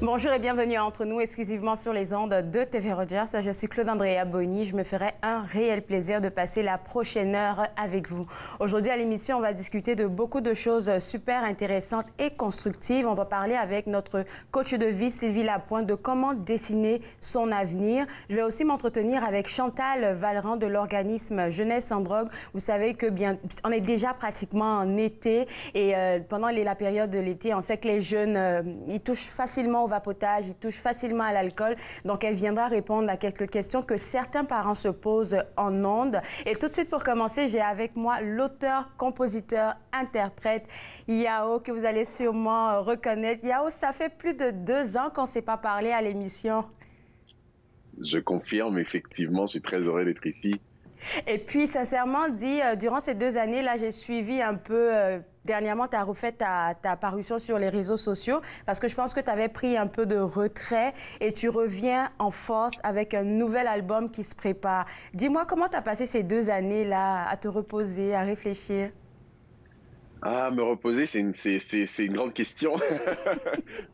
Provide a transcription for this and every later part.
Bonjour et bienvenue à Entre nous, exclusivement sur les ondes de TV Rogers. Je suis Claude-Andrea Bonny. Je me ferai un réel plaisir de passer la prochaine heure avec vous. Aujourd'hui à l'émission, on va discuter de beaucoup de choses super intéressantes et constructives. On va parler avec notre coach de vie, Sylvie Lapointe, de comment dessiner son avenir. Je vais aussi m'entretenir avec Chantal Valran de l'organisme Jeunesse sans drogue. Vous savez que on est déjà pratiquement en été et pendant la période de l'été, on sait que les jeunes, ils touchent facilement au vapotage, ils touchent facilement à l'alcool. Donc, elle viendra répondre à quelques questions que certains parents se posent en ondes. Et tout de suite, pour commencer, j'ai avec moi l'auteur, compositeur, interprète Yao, que vous allez sûrement reconnaître. Yao, ça fait plus de 2 ans qu'on ne s'est pas parlé à l'émission. Je confirme, effectivement, je suis très heureux d'être ici. Et puis, sincèrement dit, durant ces 2 années-là, j'ai suivi un peu... Dernièrement, tu as refait ta parution sur les réseaux sociaux parce que je pense que tu avais pris un peu de retrait et tu reviens en force avec un nouvel album qui se prépare. Dis-moi, comment tu as passé ces 2 années-là à te reposer, à réfléchir? Ah, me reposer, c'est une grande question.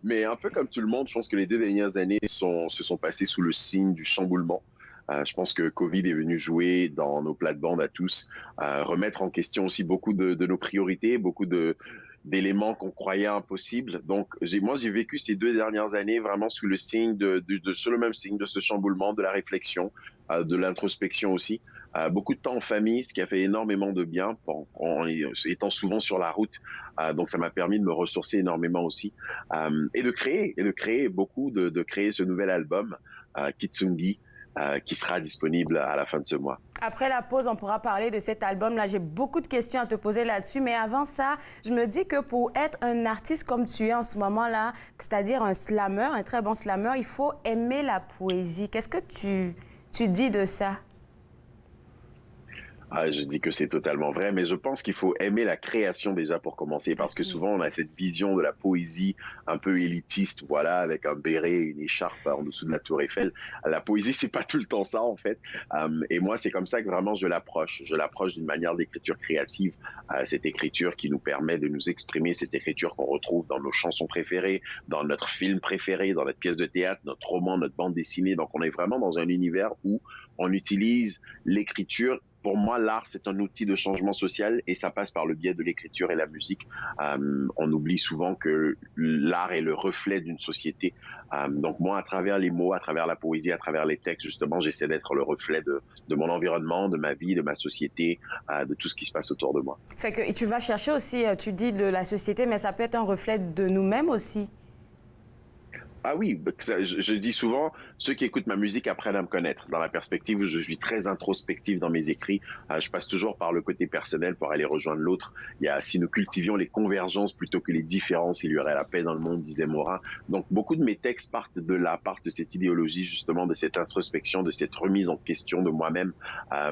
Mais un peu comme tout le monde, je pense que les 2 dernières années se sont passées sous le signe du chamboulement. Je pense que Covid est venu jouer dans nos plates-bandes à tous, remettre en question aussi beaucoup de nos priorités, beaucoup d'éléments qu'on croyait impossibles. Donc, j'ai vécu ces 2 dernières années vraiment sous le signe sous le même signe de ce chamboulement, de la réflexion, de l'introspection aussi. Beaucoup de temps en famille, ce qui a fait énormément de bien en étant souvent sur la route. Donc, ça m'a permis de me ressourcer énormément aussi et de créer beaucoup, de créer ce nouvel album, Kitsungi, qui sera disponible à la fin de ce mois. Après la pause, on pourra parler de cet album-là. J'ai beaucoup de questions à te poser là-dessus. Mais avant ça, je me dis que pour être un artiste comme tu es en ce moment-là, c'est-à-dire un slammer, un très bon slammer, il faut aimer la poésie. Qu'est-ce que tu dis de ça? Je dis que c'est totalement vrai, mais je pense qu'il faut aimer la création déjà pour commencer, parce que souvent on a cette vision de la poésie un peu élitiste, voilà, avec un béret et une écharpe en dessous de la tour Eiffel. La poésie, c'est pas tout le temps ça en fait. Et moi, c'est comme ça que vraiment je l'approche. Je l'approche d'une manière d'écriture créative, cette écriture qui nous permet de nous exprimer, cette écriture qu'on retrouve dans nos chansons préférées, dans notre film préféré, dans notre pièce de théâtre, notre roman, notre bande dessinée. Donc on est vraiment dans un univers où on utilise l'écriture. Pour moi, l'art, c'est un outil de changement social et ça passe par le biais de l'écriture et la musique. On oublie souvent que l'art est le reflet d'une société. Donc moi, à travers les mots, à travers la poésie, à travers les textes, justement, j'essaie d'être le reflet de mon environnement, de ma vie, de ma société, de tout ce qui se passe autour de moi. Fait que et tu vas chercher aussi, tu dis de la société, mais ça peut être un reflet de nous-mêmes aussi. Ah oui, je dis souvent, ceux qui écoutent ma musique apprennent à me connaître. Dans la perspective où je suis très introspectif dans mes écrits, je passe toujours par le côté personnel pour aller rejoindre l'autre. Si nous cultivions les convergences plutôt que les différences, il y aurait la paix dans le monde, disait Morin. Donc beaucoup de mes textes partent de cette idéologie justement, de cette introspection, de cette remise en question de moi-même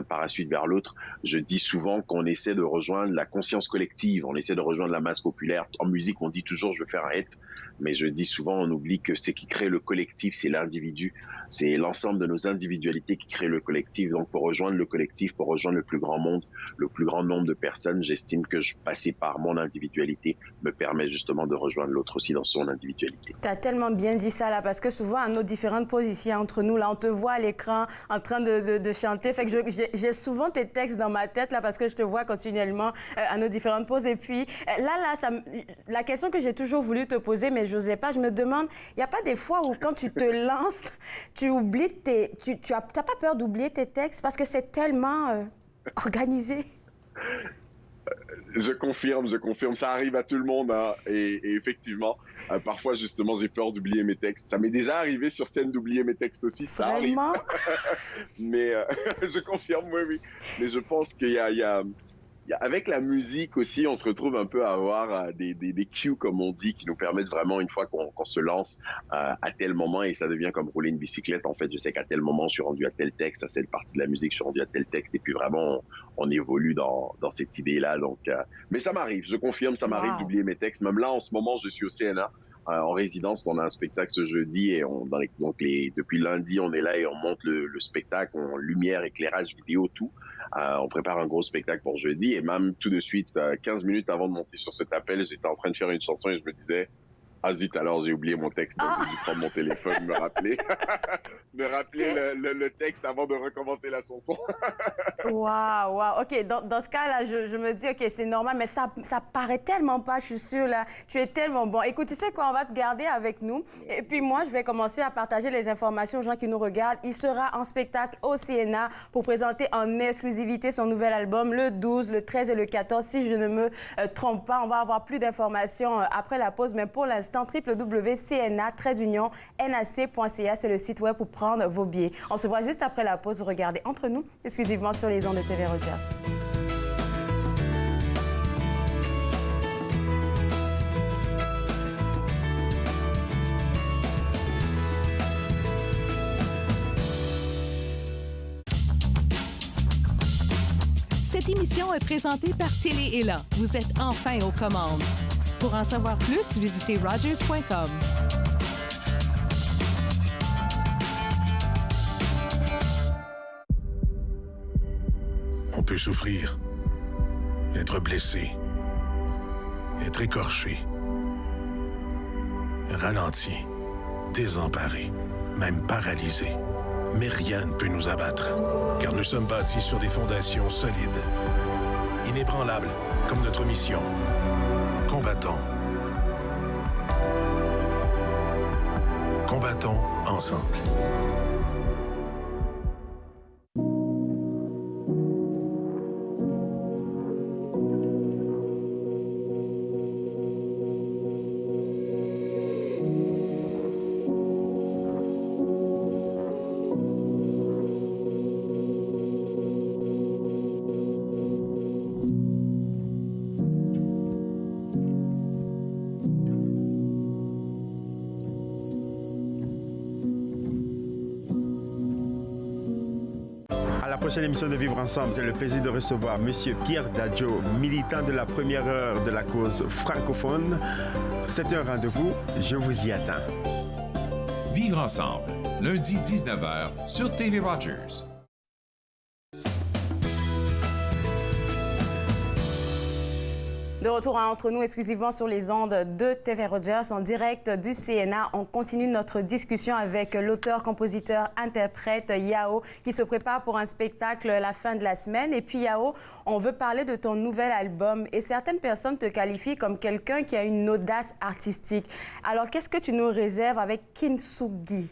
par la suite vers l'autre. Je dis souvent qu'on essaie de rejoindre la conscience collective, on essaie de rejoindre la masse populaire. En musique, on dit toujours je veux faire un hit, mais je dis souvent on oublie que ce qui crée le collectif, c'est l'individu. C'est l'ensemble de nos individualités qui crée le collectif. Donc, pour rejoindre le collectif, pour rejoindre le plus grand monde, le plus grand nombre de personnes, j'estime que passer par mon individualité me permet justement de rejoindre l'autre aussi dans son individualité. Tu as tellement bien dit ça, là, parce que souvent, à nos différentes positions entre nous, là, on te voit à l'écran en train de chanter. Fait que j'ai souvent tes textes dans ma tête, là, parce que je te vois continuellement à nos différentes poses. Et puis, la question que j'ai toujours voulu te poser, mais je n'osais pas, je me demande, il n'y a pas des fois où quand tu te lances, tu oublies t'as pas peur d'oublier tes textes parce que c'est tellement organisé. Je confirme, ça arrive à tout le monde, hein. Et effectivement, parfois justement j'ai peur d'oublier mes textes. Ça m'est déjà arrivé sur scène d'oublier mes textes aussi, ça Vraiment? arrive. Mais je confirme, oui, oui. Mais je pense qu'il y a avec la musique aussi, on se retrouve un peu à avoir des cues, comme on dit, qui nous permettent vraiment, une fois qu'on se lance à tel moment, et ça devient comme rouler une bicyclette. En fait, je sais qu'à tel moment, je suis rendu à tel texte, à cette partie de la musique, je suis rendu à tel texte, et puis vraiment, on évolue dans cette idée-là. Donc, mais ça m'arrive, je confirme, ça m'arrive d'oublier mes textes. Même là, en ce moment, je suis au CNA. En résidence, on a un spectacle ce jeudi et depuis lundi, on est là et on monte le spectacle, lumière, éclairage, vidéo, tout. On prépare un gros spectacle pour jeudi et même tout de suite, 15 minutes avant de monter sur cet appel, j'étais en train de faire une chanson et je me disais, Ah zut, alors j'ai oublié mon texte, donc j'ai dû prendre mon téléphone, me rappeler, me rappeler le texte avant de recommencer la chanson. Waouh, waouh. OK, dans ce cas-là, je me dis, OK, c'est normal, mais ça paraît tellement pas, je suis sûre, là. Tu es tellement bon. Écoute, tu sais quoi, on va te garder avec nous. Et puis moi, je vais commencer à partager les informations aux gens qui nous regardent. Il sera en spectacle au CNA pour présenter en exclusivité son nouvel album le 12, le 13 et le 14. Si je ne me trompe pas, on va avoir plus d'informations après la pause. Mais pour l'instant, www.cna-nac.ca, c'est le site web pour prendre vos billets. On se voit juste après la pause. Vous regardez Entre nous, exclusivement sur les ondes de TV Rogers. Cette émission est présentée par Télé Élan. Vous êtes enfin aux commandes. Pour en savoir plus, visitez rogers.com. On peut souffrir, être blessé, être écorché, ralenti, désemparé, même paralysé. Mais rien ne peut nous abattre, car nous sommes bâtis sur des fondations solides, inébranlables comme notre mission. Combattons. Combattons ensemble. Prochaine émission de Vivre Ensemble, j'ai le plaisir de recevoir Monsieur Pierre Dadjo, militant de la première heure de la cause francophone. C'est un rendez-vous, je vous y attends. Vivre Ensemble, lundi 19h sur TV Rogers. De retour à Entre nous, exclusivement sur les ondes de TV Rogers, en direct du CNA. On continue notre discussion avec l'auteur, compositeur, interprète Yao, qui se prépare pour un spectacle la fin de la semaine. Et puis Yao, on veut parler de ton nouvel album. Et certaines personnes te qualifient comme quelqu'un qui a une audace artistique. Alors, qu'est-ce que tu nous réserves avec Kintsugi?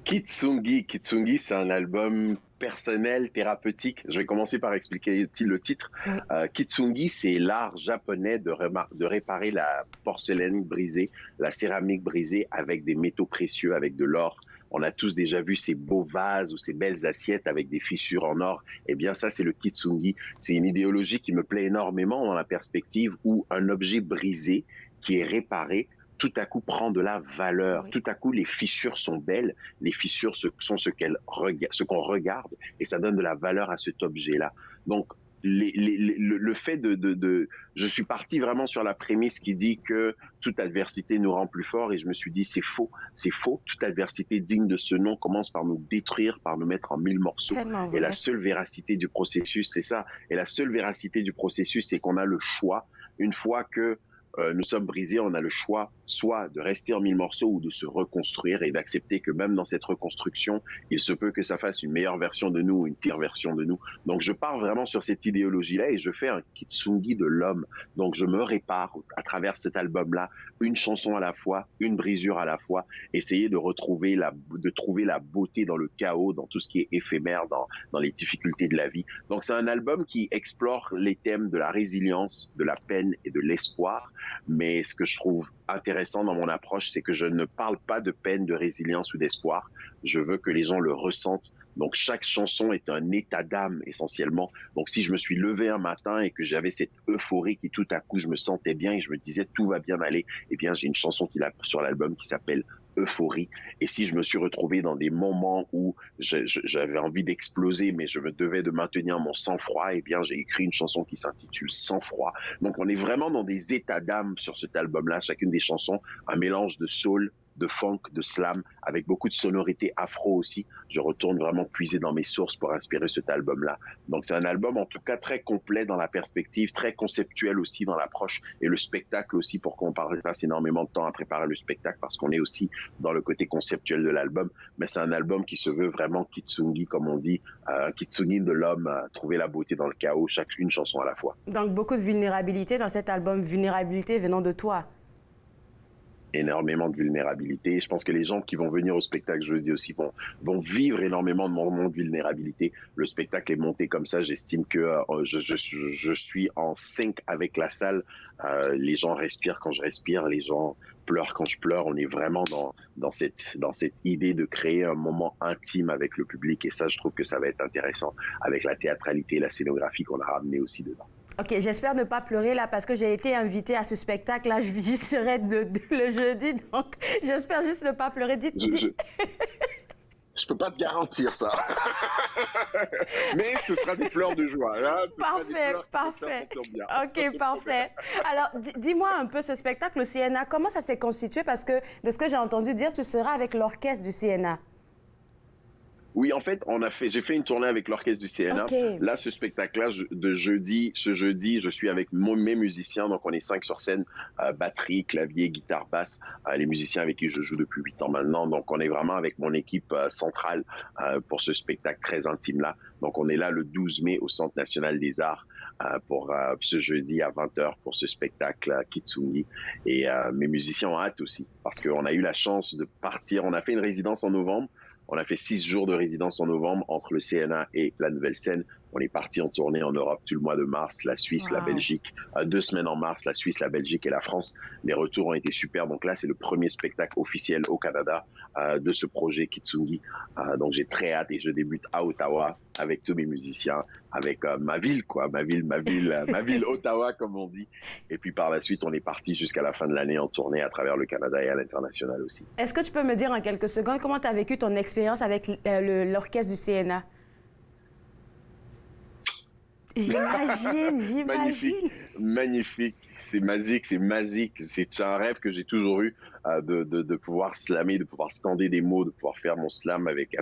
Kitsungi, c'est un album personnel, thérapeutique. Je vais commencer par expliquer le titre. Oui. Kitsungi, c'est l'art japonais de réparer la porcelaine brisée, la céramique brisée avec des métaux précieux, avec de l'or. On a tous déjà vu ces beaux vases ou ces belles assiettes avec des fissures en or. Eh bien, ça, c'est le Kitsungi. C'est une idéologie qui me plaît énormément dans la perspective où un objet brisé qui est réparé tout à coup prend de la valeur. Oui. Tout à coup, les fissures sont belles. Les fissures sont ce qu'on regarde et ça donne de la valeur à cet objet-là. Donc, le fait je suis parti vraiment sur la prémisse qui dit que toute adversité nous rend plus forts et je me suis dit c'est faux. Toute adversité digne de ce nom commence par nous détruire, par nous mettre en 1000 morceaux. Et la seule véracité du processus, c'est ça. Et la seule véracité du processus, c'est qu'on a le choix, une fois que nous sommes brisés, on a le choix soit de rester en 1000 morceaux ou de se reconstruire et d'accepter que même dans cette reconstruction, il se peut que ça fasse une meilleure version de nous ou une pire version de nous. Donc je pars vraiment sur cette idéologie-là et je fais un kitsungi de l'homme. Donc je me répare à travers cet album-là, une chanson à la fois, une brisure à la fois, essayer de trouver la beauté dans le chaos, dans tout ce qui est éphémère, dans les difficultés de la vie. Donc c'est un album qui explore les thèmes de la résilience, de la peine et de l'espoir. Mais ce que je trouve intéressant dans mon approche, c'est que je ne parle pas de peine, de résilience ou d'espoir. Je veux que les gens le ressentent. Donc chaque chanson est un état d'âme essentiellement. Donc si je me suis levé un matin et que j'avais cette euphorie qui tout à coup je me sentais bien et je me disais tout va bien aller, eh bien j'ai une chanson sur l'album qui s'appelle Euphorie. Et si je me suis retrouvé dans des moments où j'avais envie d'exploser, mais je me devais de maintenir mon sang-froid, eh bien j'ai écrit une chanson qui s'intitule Sang-froid. Donc on est vraiment dans des états d'âme sur cet album-là. Chacune des chansons, un mélange de soul, de funk, de slam, avec beaucoup de sonorités afro aussi. Je retourne vraiment puiser dans mes sources pour inspirer cet album-là. Donc c'est un album en tout cas très complet dans la perspective, très conceptuel aussi dans l'approche et le spectacle aussi, pour qu'on passe énormément de temps à préparer le spectacle parce qu'on est aussi dans le côté conceptuel de l'album. Mais c'est un album qui se veut vraiment kitsungi, comme on dit, kitsungi de l'homme, trouver la beauté dans le chaos, une chanson à la fois. Donc beaucoup de vulnérabilité dans cet album, vulnérabilité venant de toi. Énormément de vulnérabilité. Je pense que les gens qui vont venir au spectacle jeudi aussi vont vivre énormément de moments de vulnérabilité. Le spectacle est monté comme ça. J'estime que je suis en sync avec la salle. Les gens respirent quand je respire. Les gens pleurent quand je pleure. On est vraiment dans cette idée de créer un moment intime avec le public. Et ça, je trouve que ça va être intéressant avec la théâtralité et la scénographie qu'on a ramené aussi dedans. OK, j'espère ne pas pleurer là parce que j'ai été invitée à ce spectacle. Là, j'y serai le jeudi, donc j'espère juste ne pas pleurer. Je peux pas te garantir ça. Mais ce sera des pleurs de joie. Là, parfait. OK, parfait. Alors, dis-moi un peu ce spectacle au CNA, comment ça s'est constitué? Parce que de ce que j'ai entendu dire, tu seras avec l'orchestre du CNA. Oui, en fait, j'ai fait une tournée avec l'orchestre du CNA. Okay. Là, ce spectacle-là, ce jeudi, je suis avec mes musiciens. Donc, on est 5 sur scène, batterie, clavier, guitare, basse. Les musiciens avec qui je joue depuis 8 ans maintenant. Donc, on est vraiment avec mon équipe centrale pour ce spectacle très intime-là. Donc, on est là le 12 mai au Centre national des arts pour ce jeudi à 20h pour ce spectacle Kitsungi. Et mes musiciens ont hâte aussi parce qu'on a eu la chance de partir. On a fait une résidence en novembre. On a fait 6 jours de résidence en novembre entre le CNA et la Nouvelle-Scène. On est parti en tournée en Europe tout le mois de mars, la Suisse, la Belgique. 2 semaines en mars, la Suisse, la Belgique et la France. Les retours ont été super. Donc là, c'est le premier spectacle officiel au Canada de ce projet Kitsungi. Donc j'ai très hâte et je débute à Ottawa avec tous mes musiciens, avec ma ville, ma ville Ottawa, comme on dit. Et puis par la suite, on est parti jusqu'à la fin de l'année en tournée à travers le Canada et à l'international aussi. Est-ce que tu peux me dire en quelques secondes comment tu as vécu ton expérience avec l'orchestre du CNA? J'imagine. Magnifique. C'est magique. C'est un rêve que j'ai toujours eu de pouvoir slammer, de pouvoir scander des mots, de pouvoir faire mon slam avec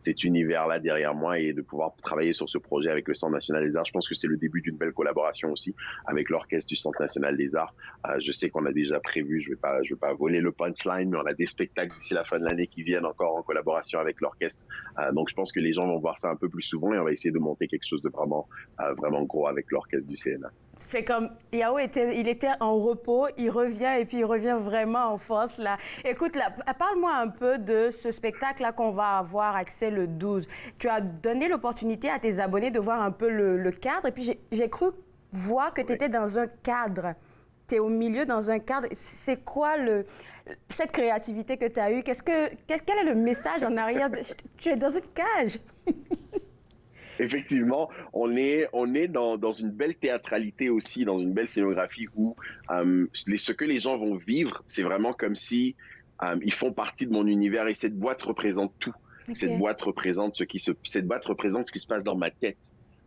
cet univers-là derrière moi et de pouvoir travailler sur ce projet avec le Centre national des arts. Je pense que c'est le début d'une belle collaboration aussi avec l'orchestre du Centre national des arts. Je sais qu'on a déjà prévu, je vais pas voler le punchline, mais on a des spectacles d'ici la fin de l'année qui viennent encore en collaboration avec l'orchestre. Donc je pense que les gens vont voir ça un peu plus souvent et on va essayer de monter quelque chose de vraiment gros avec l'orchestre du CNA. C'est comme Yao il était en repos, il revient et puis il revient vraiment en force là. Écoute, là, parle-moi un peu de ce spectacle là qu'on va avoir accès le 12. Tu as donné l'opportunité à tes abonnés de voir un peu le cadre et puis j'ai cru voir que tu étais dans un cadre. Tu es au milieu dans un cadre. C'est quoi cette créativité que tu as eue? Quel est le message en arrière? Tu es dans une cage. Effectivement, on est dans une belle théâtralité aussi, dans une belle scénographie où ce que les gens vont vivre, c'est vraiment comme si ils font partie de mon univers et cette boîte représente tout. Okay. Cette boîte représente ce qui se passe dans ma tête.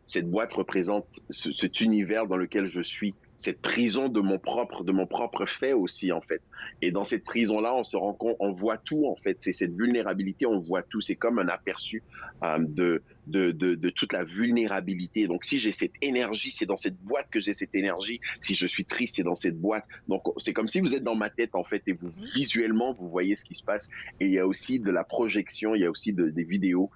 Cette boîte représente cet univers dans lequel je suis. Cette prison de mon propre fait aussi, en fait. Et dans cette prison-là, on se rend compte, on voit tout, en fait. C'est cette vulnérabilité, on voit tout. C'est comme un aperçu de toute la vulnérabilité. Donc, si j'ai cette énergie, c'est dans cette boîte que j'ai cette énergie. Si je suis triste, c'est dans cette boîte. Donc, c'est comme si vous êtes dans ma tête, en fait, et visuellement, vous voyez ce qui se passe. Et il y a aussi de la projection, il y a aussi des vidéos.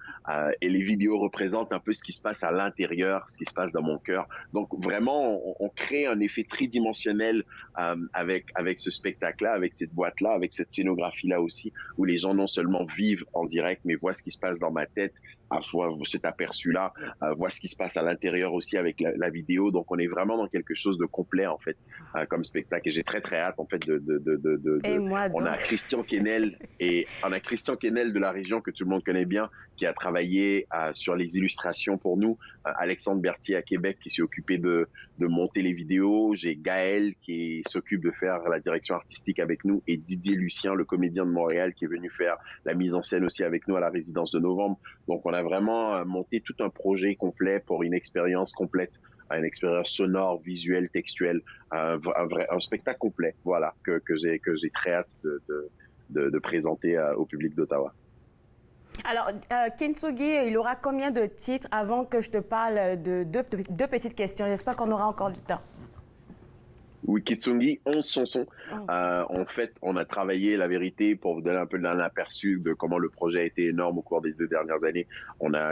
Et les vidéos représentent un peu ce qui se passe à l'intérieur, ce qui se passe dans mon cœur. Donc, vraiment, on crée un effet tridimensionnel avec ce spectacle-là, avec cette boîte-là, avec cette scénographie-là aussi, où les gens non seulement vivent en direct, mais voient ce qui se passe dans ma tête, voient cet aperçu-là, voient ce qui se passe à l'intérieur aussi avec la vidéo. Donc, on est vraiment dans quelque chose de complet, en fait, comme spectacle. Et j'ai très, très hâte, en fait, on a Christian Quesnel de la région que tout le monde connaît bien, qui a travaillé sur les illustrations pour nous. Alexandre Berthier à Québec qui s'est occupé de monter les vidéos. J'ai Gaël qui s'occupe de faire la direction artistique avec nous et Didier Lucien, le comédien de Montréal, qui est venu faire la mise en scène aussi avec nous à la résidence de novembre. Donc, on a vraiment monté tout un projet complet pour une expérience complète, une expérience sonore, visuelle, textuelle, un spectacle complet, voilà, que j'ai très hâte de présenter au public d'Ottawa. Alors, Kintsugi, il aura combien de titres avant que je te parle de deux petites questions? J'espère qu'on aura encore du temps. Oui, Kitsungi, 11 chansons. En fait, on a travaillé, la vérité, pour vous donner un peu d'un aperçu de comment le projet a été énorme au cours des 2 dernières années.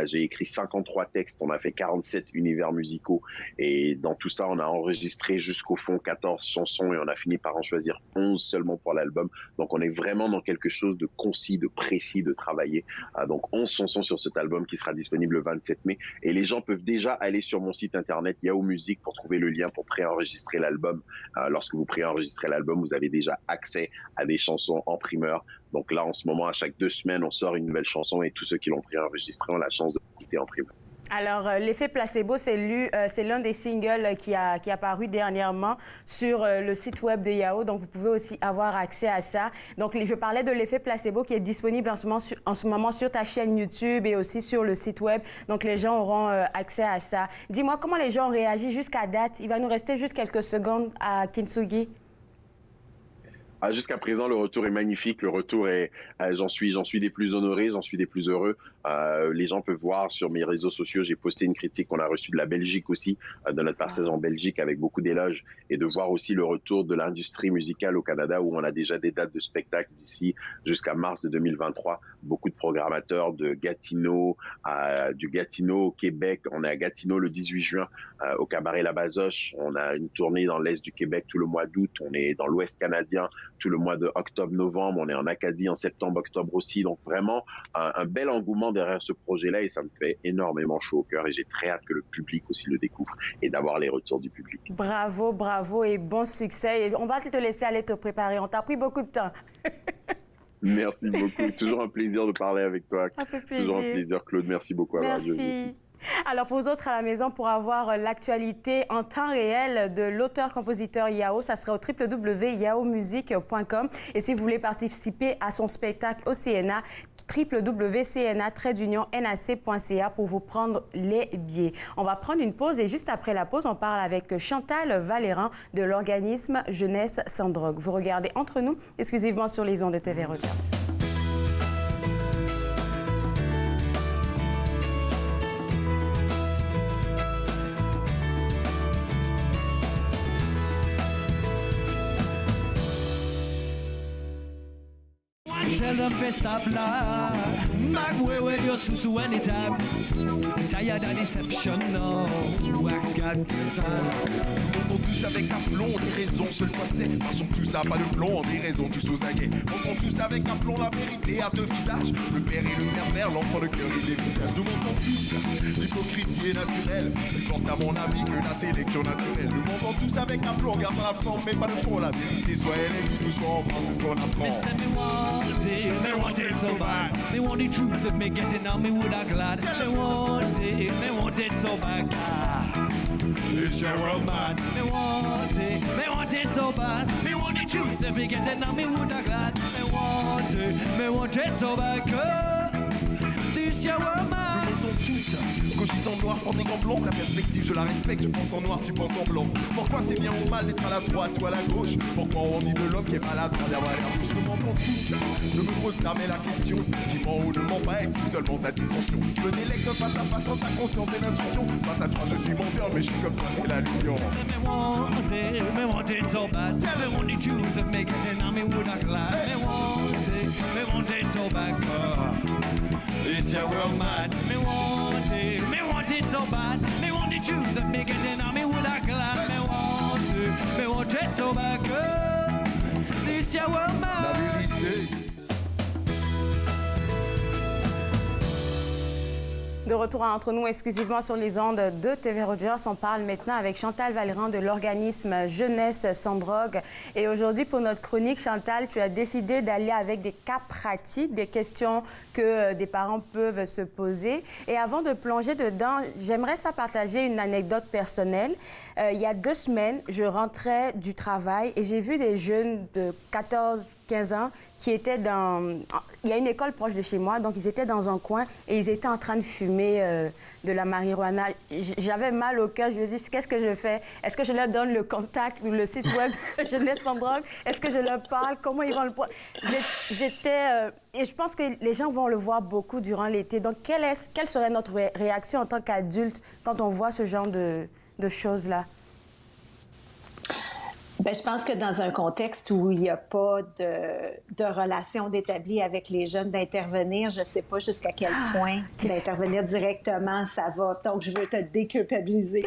J'ai écrit 53 textes, on a fait 47 univers musicaux. Et dans tout ça, on a enregistré jusqu'au fond 14 chansons et on a fini par en choisir 11 seulement pour l'album. Donc, on est vraiment dans quelque chose de concis, de précis, de travaillé. Donc, 11 chansons sur cet album qui sera disponible le 27 mai. Et les gens peuvent déjà aller sur mon site internet Yao Music pour trouver le lien pour préenregistrer l'album. Lorsque vous préenregistrez l'album, vous avez déjà accès à des chansons en primeur. Donc là, en ce moment, à chaque 2 semaines, on sort une nouvelle chanson et tous ceux qui l'ont préenregistré ont la chance de l'écouter en primeur. Alors, l'effet placebo, c'est l'un des singles qui a paru dernièrement sur le site web de Yao. Donc, vous pouvez aussi avoir accès à ça. Donc, je parlais de l'effet placebo qui est disponible en ce moment sur ta chaîne YouTube et aussi sur le site web. Donc, les gens auront accès à ça. Dis-moi comment les gens ont réagi jusqu'à date. Il va nous rester juste quelques secondes à Kintsugi. Jusqu'à présent, le retour est magnifique. Le retour est, j'en suis des plus honorés, j'en suis des plus heureux. Les gens peuvent voir sur mes réseaux sociaux, j'ai posté une critique qu'on a reçue de la Belgique aussi, de notre passage en Belgique avec beaucoup d'éloges, et de voir aussi le retour de l'industrie musicale au Canada où on a déjà des dates de spectacle d'ici jusqu'à mars de 2023. Beaucoup de programmateurs de Gatineau, du Gatineau au Québec. On est à Gatineau le 18 juin, au Cabaret La Bazoche. On a une tournée dans l'Est du Québec tout le mois d'août. On est dans l'Ouest canadien tout le mois de octobre-novembre. On est en Acadie en septembre-octobre aussi. Donc vraiment un bel engouement derrière ce projet-là et ça me fait énormément chaud au cœur et j'ai très hâte que le public aussi le découvre et d'avoir les retours du public. Bravo, bravo et bon succès. Et on va te laisser aller te préparer. On t'a pris beaucoup de temps. Merci beaucoup. Toujours un plaisir de parler avec toi. Ça fait plaisir. Toujours un plaisir, Claude. Merci beaucoup. Merci. Alors, pour vous autres à la maison, pour avoir l'actualité en temps réel de l'auteur-compositeur Yao, ça sera au www.yaomusic.com. Et si vous voulez participer à son spectacle au CNA, www.cna-nac.ca pour vous prendre les billets. On va prendre une pause et juste après la pause, on parle avec Chantal Valéran de l'organisme Jeunesse sans drogue. Vous regardez Entre nous, exclusivement sur les ondes de TV Rogers. Tell them to stop lie. Mag way with your susu anytime. Tired of deception, no. Wax got Montons tous avec aplomb, les raisons seuls passés. Marchons tous à pas de plomb, des raisons tous aux aguets. Montons tous avec aplomb la vérité à 2 visages. Le père et le pervers, l'enfant, le cœur et les visages. Nous montons tous, l'hypocrisie est naturelle. Plus forte à mon avis que la sélection naturelle. Nous montons tous avec aplomb, gardant la forme mais pas de fond. La vérité soit elle est qui tout soit en bas, c'est ce qu'on apprend. They want it so bad. They want the truth that me getting on me would have glad. They want it so bad. It's your world, man. They want it so bad. They want the truth that me getting on me would have glad. They want it so bad. It's your world, man. Nous montons tous, cogite en noir, prends des gants blancs. La perspective, je la respecte, je pense en noir, tu penses en blanc. Pourquoi c'est bien ou mal d'être à la droite ou à la gauche? Pourquoi on dit de l'homme qui est maladroit d'avoir la bouche? Nous mentons tous, ne me pose jamais la question. Qui ment ou ne ment pas, exprime seulement ta dissension. Je me délecte face à face en ta conscience et l'intuition. Face à toi, je suis menteur, mais je suis comme toi, c'est l'allusion. Me want it so bad. Tell me want the truth that me getting on me would have glad. Me want it so bad. It's your world, man. Me want it so bad. Me want the truth that me getting on me would have glad. Me want it so bad. It's your world, man. La vérité. De retour à Entre nous exclusivement sur les ondes de TV Rogers, on parle maintenant avec Chantal Valéran de l'organisme Jeunesse sans drogue. Et aujourd'hui, pour notre chronique, Chantal, tu as décidé d'aller avec des cas pratiques, des questions que des parents peuvent se poser. Et avant de plonger dedans, j'aimerais ça partager une anecdote personnelle. Il y a 2 semaines, je rentrais du travail et j'ai vu des jeunes de 14, 15 ans qui étaient dans... Il y a une école proche de chez moi, donc ils étaient dans un coin et ils étaient en train de fumer de la marijuana. J'avais mal au cœur, je me dis, qu'est-ce que je fais? Est-ce que je leur donne le contact ou le site web de Jeunesse sans drogue? Est-ce que je leur parle? Comment ils vont le prendre? Et je pense que les gens vont le voir beaucoup durant l'été. Donc, quelle serait notre réaction en tant qu'adulte quand on voit ce genre de choses-là? Bien, je pense que dans un contexte où il n'y a pas de relation d'établie avec les jeunes, d'intervenir, je ne sais pas jusqu'à quel point d'intervenir directement, ça va. Donc, je veux te déculpabiliser.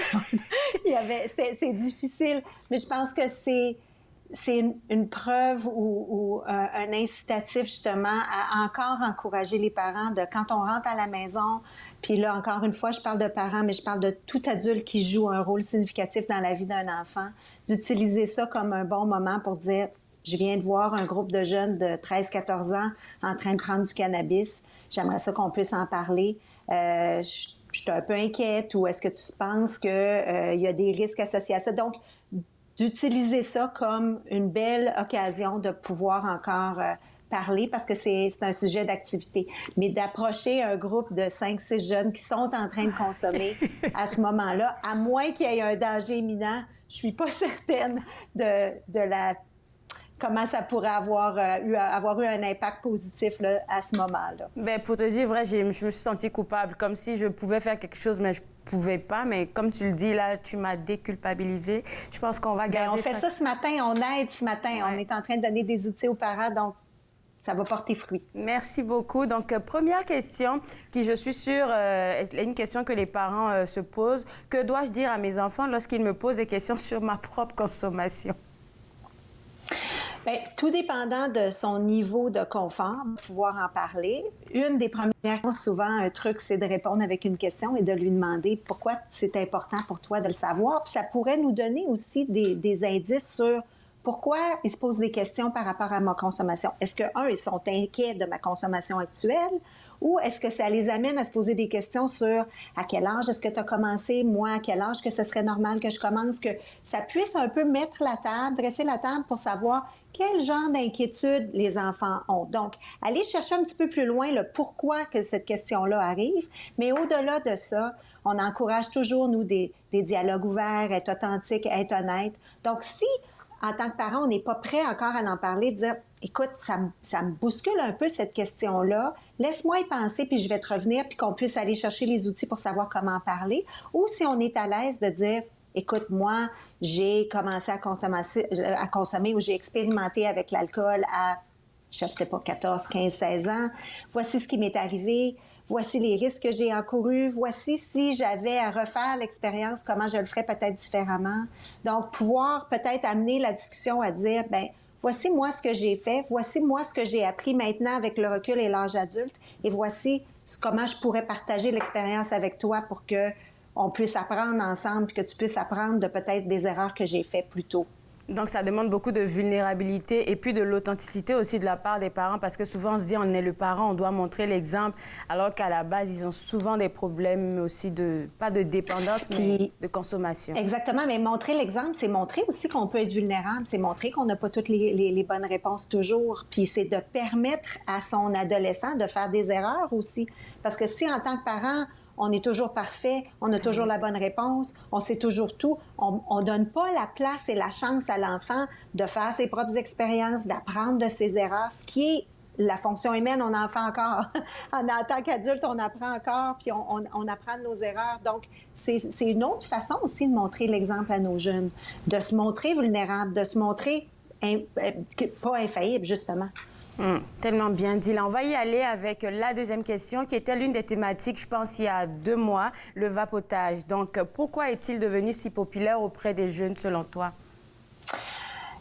C'est difficile, mais je pense que c'est une preuve ou un incitatif, justement, à encore encourager les parents de quand on rentre à la maison, puis là, encore une fois, je parle de parents, mais je parle de tout adulte qui joue un rôle significatif dans la vie d'un enfant, d'utiliser ça comme un bon moment pour dire « Je viens de voir un groupe de jeunes de 13-14 ans en train de prendre du cannabis. J'aimerais ça qu'on puisse en parler. Je suis un peu inquiète ou est-ce que tu penses qu'il y a des risques associés à ça? » Donc, d'utiliser ça comme une belle occasion de pouvoir encore parler parce que c'est un sujet d'activité. Mais d'approcher un groupe de 5-6 jeunes qui sont en train de consommer à ce moment-là, à moins qu'il y ait un danger imminent, je suis pas certaine comment ça pourrait avoir eu un impact positif là, à ce moment-là. Bien, pour te dire vrai, je me suis sentie coupable, comme si je pouvais faire quelque chose, mais je pouvais pas. Mais comme tu le dis, là, tu m'as déculpabilisée. Je pense qu'on va garder ça. On fait ça ce matin, on aide ce matin. Ouais. On est en train de donner des outils aux parents, donc ça va porter fruit. Merci beaucoup. Donc, première question, qui je suis sûre est une question que les parents se posent. Que dois-je dire à mes enfants lorsqu'ils me posent des questions sur ma propre consommation? Bien, tout dépendant de son niveau de confort, pouvoir en parler. Une des premières, souvent, un truc, c'est de répondre avec une question et de lui demander pourquoi c'est important pour toi de le savoir. Puis ça pourrait nous donner aussi des indices sur pourquoi ils se posent des questions par rapport à ma consommation. Est-ce que, ils sont inquiets de ma consommation actuelle ou est-ce que ça les amène à se poser des questions sur à quel âge est-ce que tu as commencé, moi, à quel âge que ce serait normal que je commence, que ça puisse un peu mettre la table, dresser la table pour savoir quel genre d'inquiétude les enfants ont. Donc, aller chercher un petit peu plus loin le pourquoi que cette question-là arrive, mais au-delà de ça, on encourage toujours, nous, des dialogues ouverts, être authentique, être honnête. Donc, si en tant que parent, on n'est pas prêt encore à en parler, de dire « Écoute, ça me bouscule un peu cette question-là, laisse-moi y penser, puis je vais te revenir, puis qu'on puisse aller chercher les outils pour savoir comment en parler. » Ou si on est à l'aise de dire « Écoute, moi, j'ai commencé à consommer ou j'ai expérimenté avec l'alcool à, je ne sais pas, 14, 15, 16 ans. Voici ce qui m'est arrivé. Voici les risques que j'ai encourus. Voici si j'avais à refaire l'expérience, comment je le ferais peut-être différemment. » Donc, pouvoir peut-être amener la discussion à dire, bien, voici moi ce que j'ai fait, voici moi ce que j'ai appris maintenant avec le recul et l'âge adulte, et voici comment je pourrais partager l'expérience avec toi pour qu'on puisse apprendre ensemble, puis que tu puisses apprendre de peut-être des erreurs que j'ai faites plus tôt. Donc, ça demande beaucoup de vulnérabilité et puis de l'authenticité aussi de la part des parents parce que souvent, on se dit, on est le parent, on doit montrer l'exemple, alors qu'à la base, ils ont souvent des problèmes aussi pas de dépendance, mais de consommation. Exactement, mais montrer l'exemple, c'est montrer aussi qu'on peut être vulnérable, c'est montrer qu'on n'a pas toutes les bonnes réponses toujours, puis c'est de permettre à son adolescent de faire des erreurs aussi. Parce que si, en tant que parent, on est toujours parfait, on a toujours la bonne réponse, on sait toujours tout. On ne donne pas la place et la chance à l'enfant de faire ses propres expériences, d'apprendre de ses erreurs, ce qui est la fonction humaine, on en fait encore. En tant qu'adulte, on apprend encore, puis on apprend de nos erreurs. Donc, c'est une autre façon aussi de montrer l'exemple à nos jeunes, de se montrer vulnérable, de se montrer pas infaillible, justement. Tellement bien dit. Là, on va y aller avec la deuxième question qui était l'une des thématiques, je pense, il y a 2 mois, le vapotage. Donc, pourquoi est-il devenu si populaire auprès des jeunes, selon toi?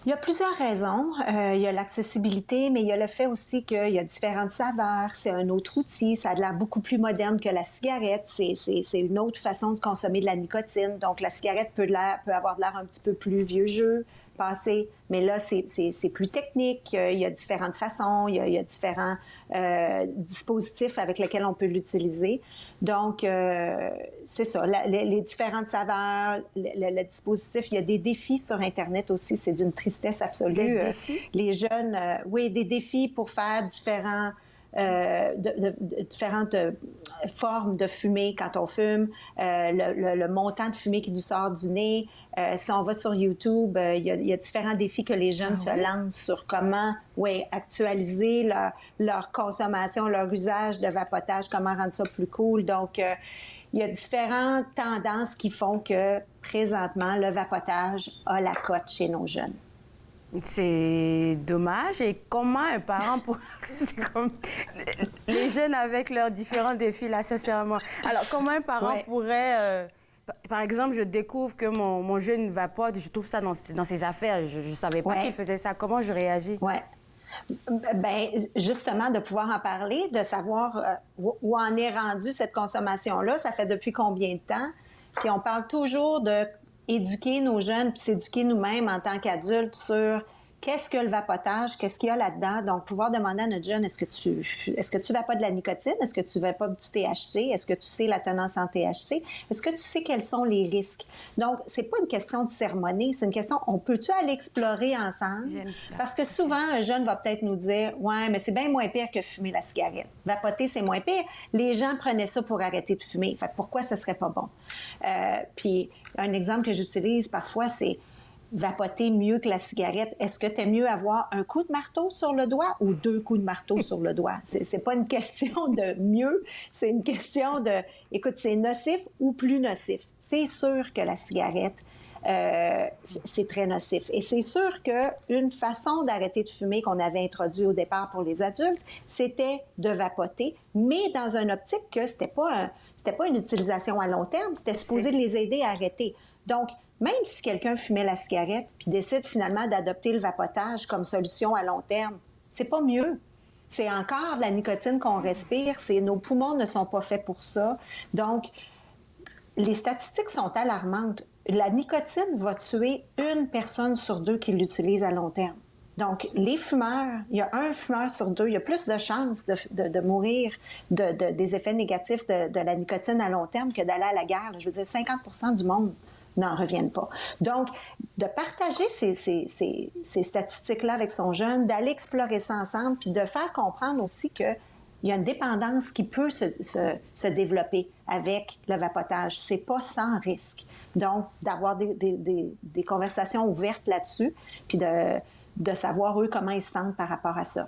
Il y a plusieurs raisons. Il y a l'accessibilité, mais il y a le fait aussi qu'il y a différentes saveurs. C'est un autre outil. Ça a l'air beaucoup plus moderne que la cigarette. C'est une autre façon de consommer de la nicotine. Donc, la cigarette peut avoir l'air un petit peu plus vieux jeu. passé, mais là, c'est plus technique. Il y a différentes façons, il y a différents dispositifs avec lesquels on peut l'utiliser. Donc, c'est ça, les différentes saveurs, le dispositif. Il y a des défis sur Internet aussi, c'est d'une tristesse absolue. Des défis? Les jeunes, oui, des défis pour faire différentes formes de fumée quand on fume, le montant de fumée qui nous sort du nez. Si on va sur YouTube, il y a différents défis que les jeunes se lancent sur comment actualiser leur consommation, leur usage de vapotage, comment rendre ça plus cool. Donc, il y a différentes tendances qui font que, présentement, le vapotage a la cote chez nos jeunes. C'est dommage. Et comment un parent pourrait... C'est comme les jeunes avec leurs différents défis, là, sincèrement. Alors, comment un parent pourrait... Par exemple, je découvre que mon jeune vapote, je trouve ça dans ses affaires. Je ne savais pas qu'il faisait ça. Comment je réagis? Oui. Bien, justement, de pouvoir en parler, de savoir où en est rendue cette consommation-là, ça fait depuis combien de temps? Puis on parle toujours de éduquer nos jeunes, puis s'éduquer nous-mêmes en tant qu'adultes sur qu'est-ce que le vapotage, qu'est-ce qu'il y a là-dedans. Donc, pouvoir demander à notre jeune, est-ce que tu vapotes de la nicotine? Est-ce que tu vapotes du THC? Est-ce que tu sais la tenance en THC? Est-ce que tu sais quels sont les risques? Donc, c'est pas une question de sermonner, c'est une question, on peut-tu aller explorer ensemble? J'aime ça. Parce que souvent, un jeune va peut-être nous dire, ouais, mais c'est bien moins pire que fumer la cigarette. Vapoter, c'est moins pire. Les gens prenaient ça pour arrêter de fumer. Fait que pourquoi ce serait pas bon? Puis, un exemple que j'utilise parfois, c'est vapoter mieux que la cigarette. Est-ce que tu aimes mieux avoir un coup de marteau sur le doigt ou 2 coups de marteau sur le doigt? C'est pas une question de mieux, c'est une question de, écoute, c'est nocif ou plus nocif. C'est sûr que la cigarette, c'est très nocif. Et c'est sûr qu'une façon d'arrêter de fumer qu'on avait introduit au départ pour les adultes, c'était de vapoter, mais dans une optique que c'était pas une utilisation à long terme, c'était supposé de les aider à arrêter. Donc, même si quelqu'un fumait la cigarette puis décide finalement d'adopter le vapotage comme solution à long terme, c'est pas mieux. C'est encore de la nicotine qu'on respire. Nos poumons ne sont pas faits pour ça. Donc, les statistiques sont alarmantes. La nicotine va tuer 1 personne sur 2 qui l'utilise à long terme. Donc, les fumeurs, il y a 1 fumeur sur 2, il y a plus de chances de mourir des effets négatifs de la nicotine à long terme que d'aller à la guerre. Je veux dire, 50% du monde n'en reviennent pas. Donc, de partager ces statistiques-là avec son jeune, d'aller explorer ça ensemble, puis de faire comprendre aussi qu'il y a une dépendance qui peut se développer avec le vapotage. C'est pas sans risque. Donc, d'avoir des conversations ouvertes là-dessus, puis de savoir, eux, comment ils se sentent par rapport à ça.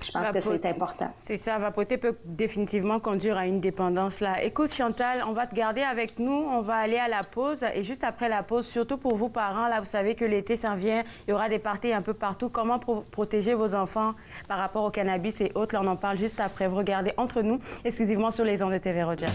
Je pense que c'est important. C'est ça, vapoter peut définitivement conduire à une dépendance là. Écoute, Chantal, on va te garder avec nous, on va aller à la pause. Et juste après la pause, surtout pour vous parents, là, vous savez que l'été s'en vient, il y aura des parties un peu partout. Comment protéger vos enfants par rapport au cannabis et autres? Là, on en parle juste après. Vous regardez Entre nous, exclusivement sur les ondes de TV Rogers.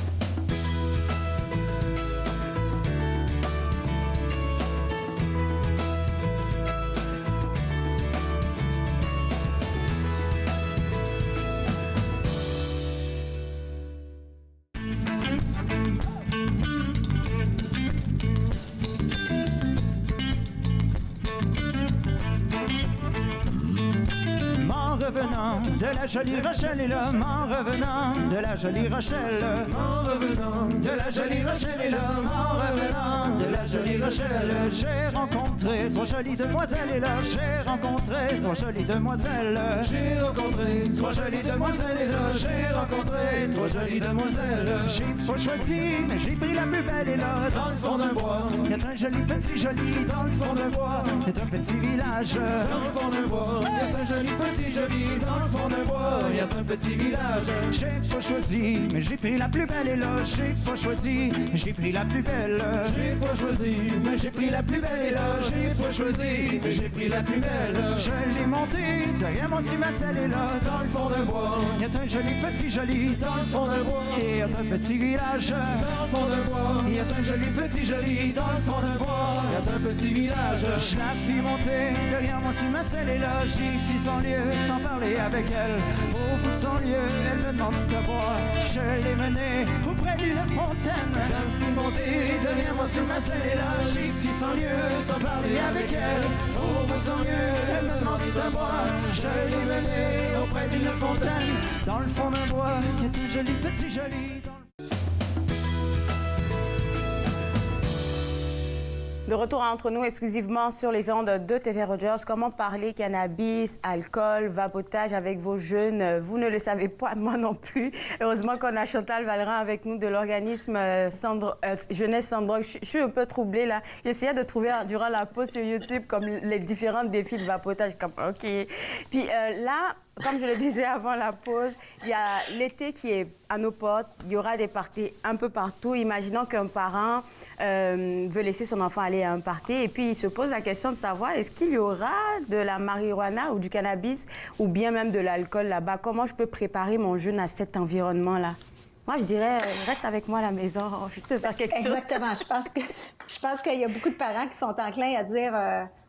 De la jolie Rachel est là, m'en revenant. De la jolie Rachel, m'en revenant. De la jolie Rachel est là, m'en revenant. De la jolie Rachel. J'ai rencontré 3 jolies demoiselles et là. J'ai rencontré 3 jolies demoiselles. J'ai rencontré 3 jolies demoiselles et là. J'ai rencontré 3 jolies demoiselles. J'ai pas choisi, mais j'ai pris la plus belle et là. Dans le fond d'un bois, il y a un joli petit joli. Dans le fond d'un bois, il y a un petit village. Dans le fond d'un bois, il y a un joli petit joli. Dans le fond d'un bois, il y a un petit village. J'ai pas choisi, mais j'ai pris la plus belle et là. J'ai pas choisi, j'ai pris la plus belle. J'ai pas choisi, mais j'ai pris la plus belle et là. J'ai pas choisi, mais j'ai pris la plus belle. Je l'ai montée derrière mon sumacelle et là. Dans le fond d'un bois, il y a un joli petit joli. Dans le fond d'un bois, il y a un petit village. Dans le fond d'un bois, il y a un joli petit joli. Dans le fond d'un bois, y a un petit village. Je la fis monter derrière moi sur ma selle et là j'y fis son lieu, sans parler avec elle. Au bout de son lieu, elle me demande si t'as boire. Je l'ai menée auprès d'une fontaine. Je la fis monter derrière moi sur ma selle et là j'y fis son lieu, sans parler avec elle. Au bout de son lieu, elle me demande si t'as boire. Je l'ai menée auprès d'une fontaine. Dans le fond d'un bois, y a tout joli petit joli. De retour entre nous exclusivement sur les ondes de TV Rogers. Comment parler cannabis, alcool, vapotage avec vos jeunes? Vous ne le savez pas, moi non plus. Heureusement qu'on a Chantal Vallerand avec nous de l'organisme Jeunesse sans drogue. Je suis un peu troublée là. J'essayais de trouver durant la pause sur YouTube comme les différents défis de vapotage. Comme, OK. Puis là, comme je le disais avant la pause, il y a l'été qui est à nos portes. Il y aura des parties un peu partout. Imaginons qu'un parent veut laisser son enfant aller à un party et puis il se pose la question de savoir est-ce qu'il y aura de la marijuana ou du cannabis ou bien même de l'alcool là-bas. Comment je peux préparer mon jeune à cet environnement-là? Moi, je dirais, reste avec moi à la maison, je vais te faire quelque chose. Exactement. Je pense qu'il y a beaucoup de parents qui sont enclins à dire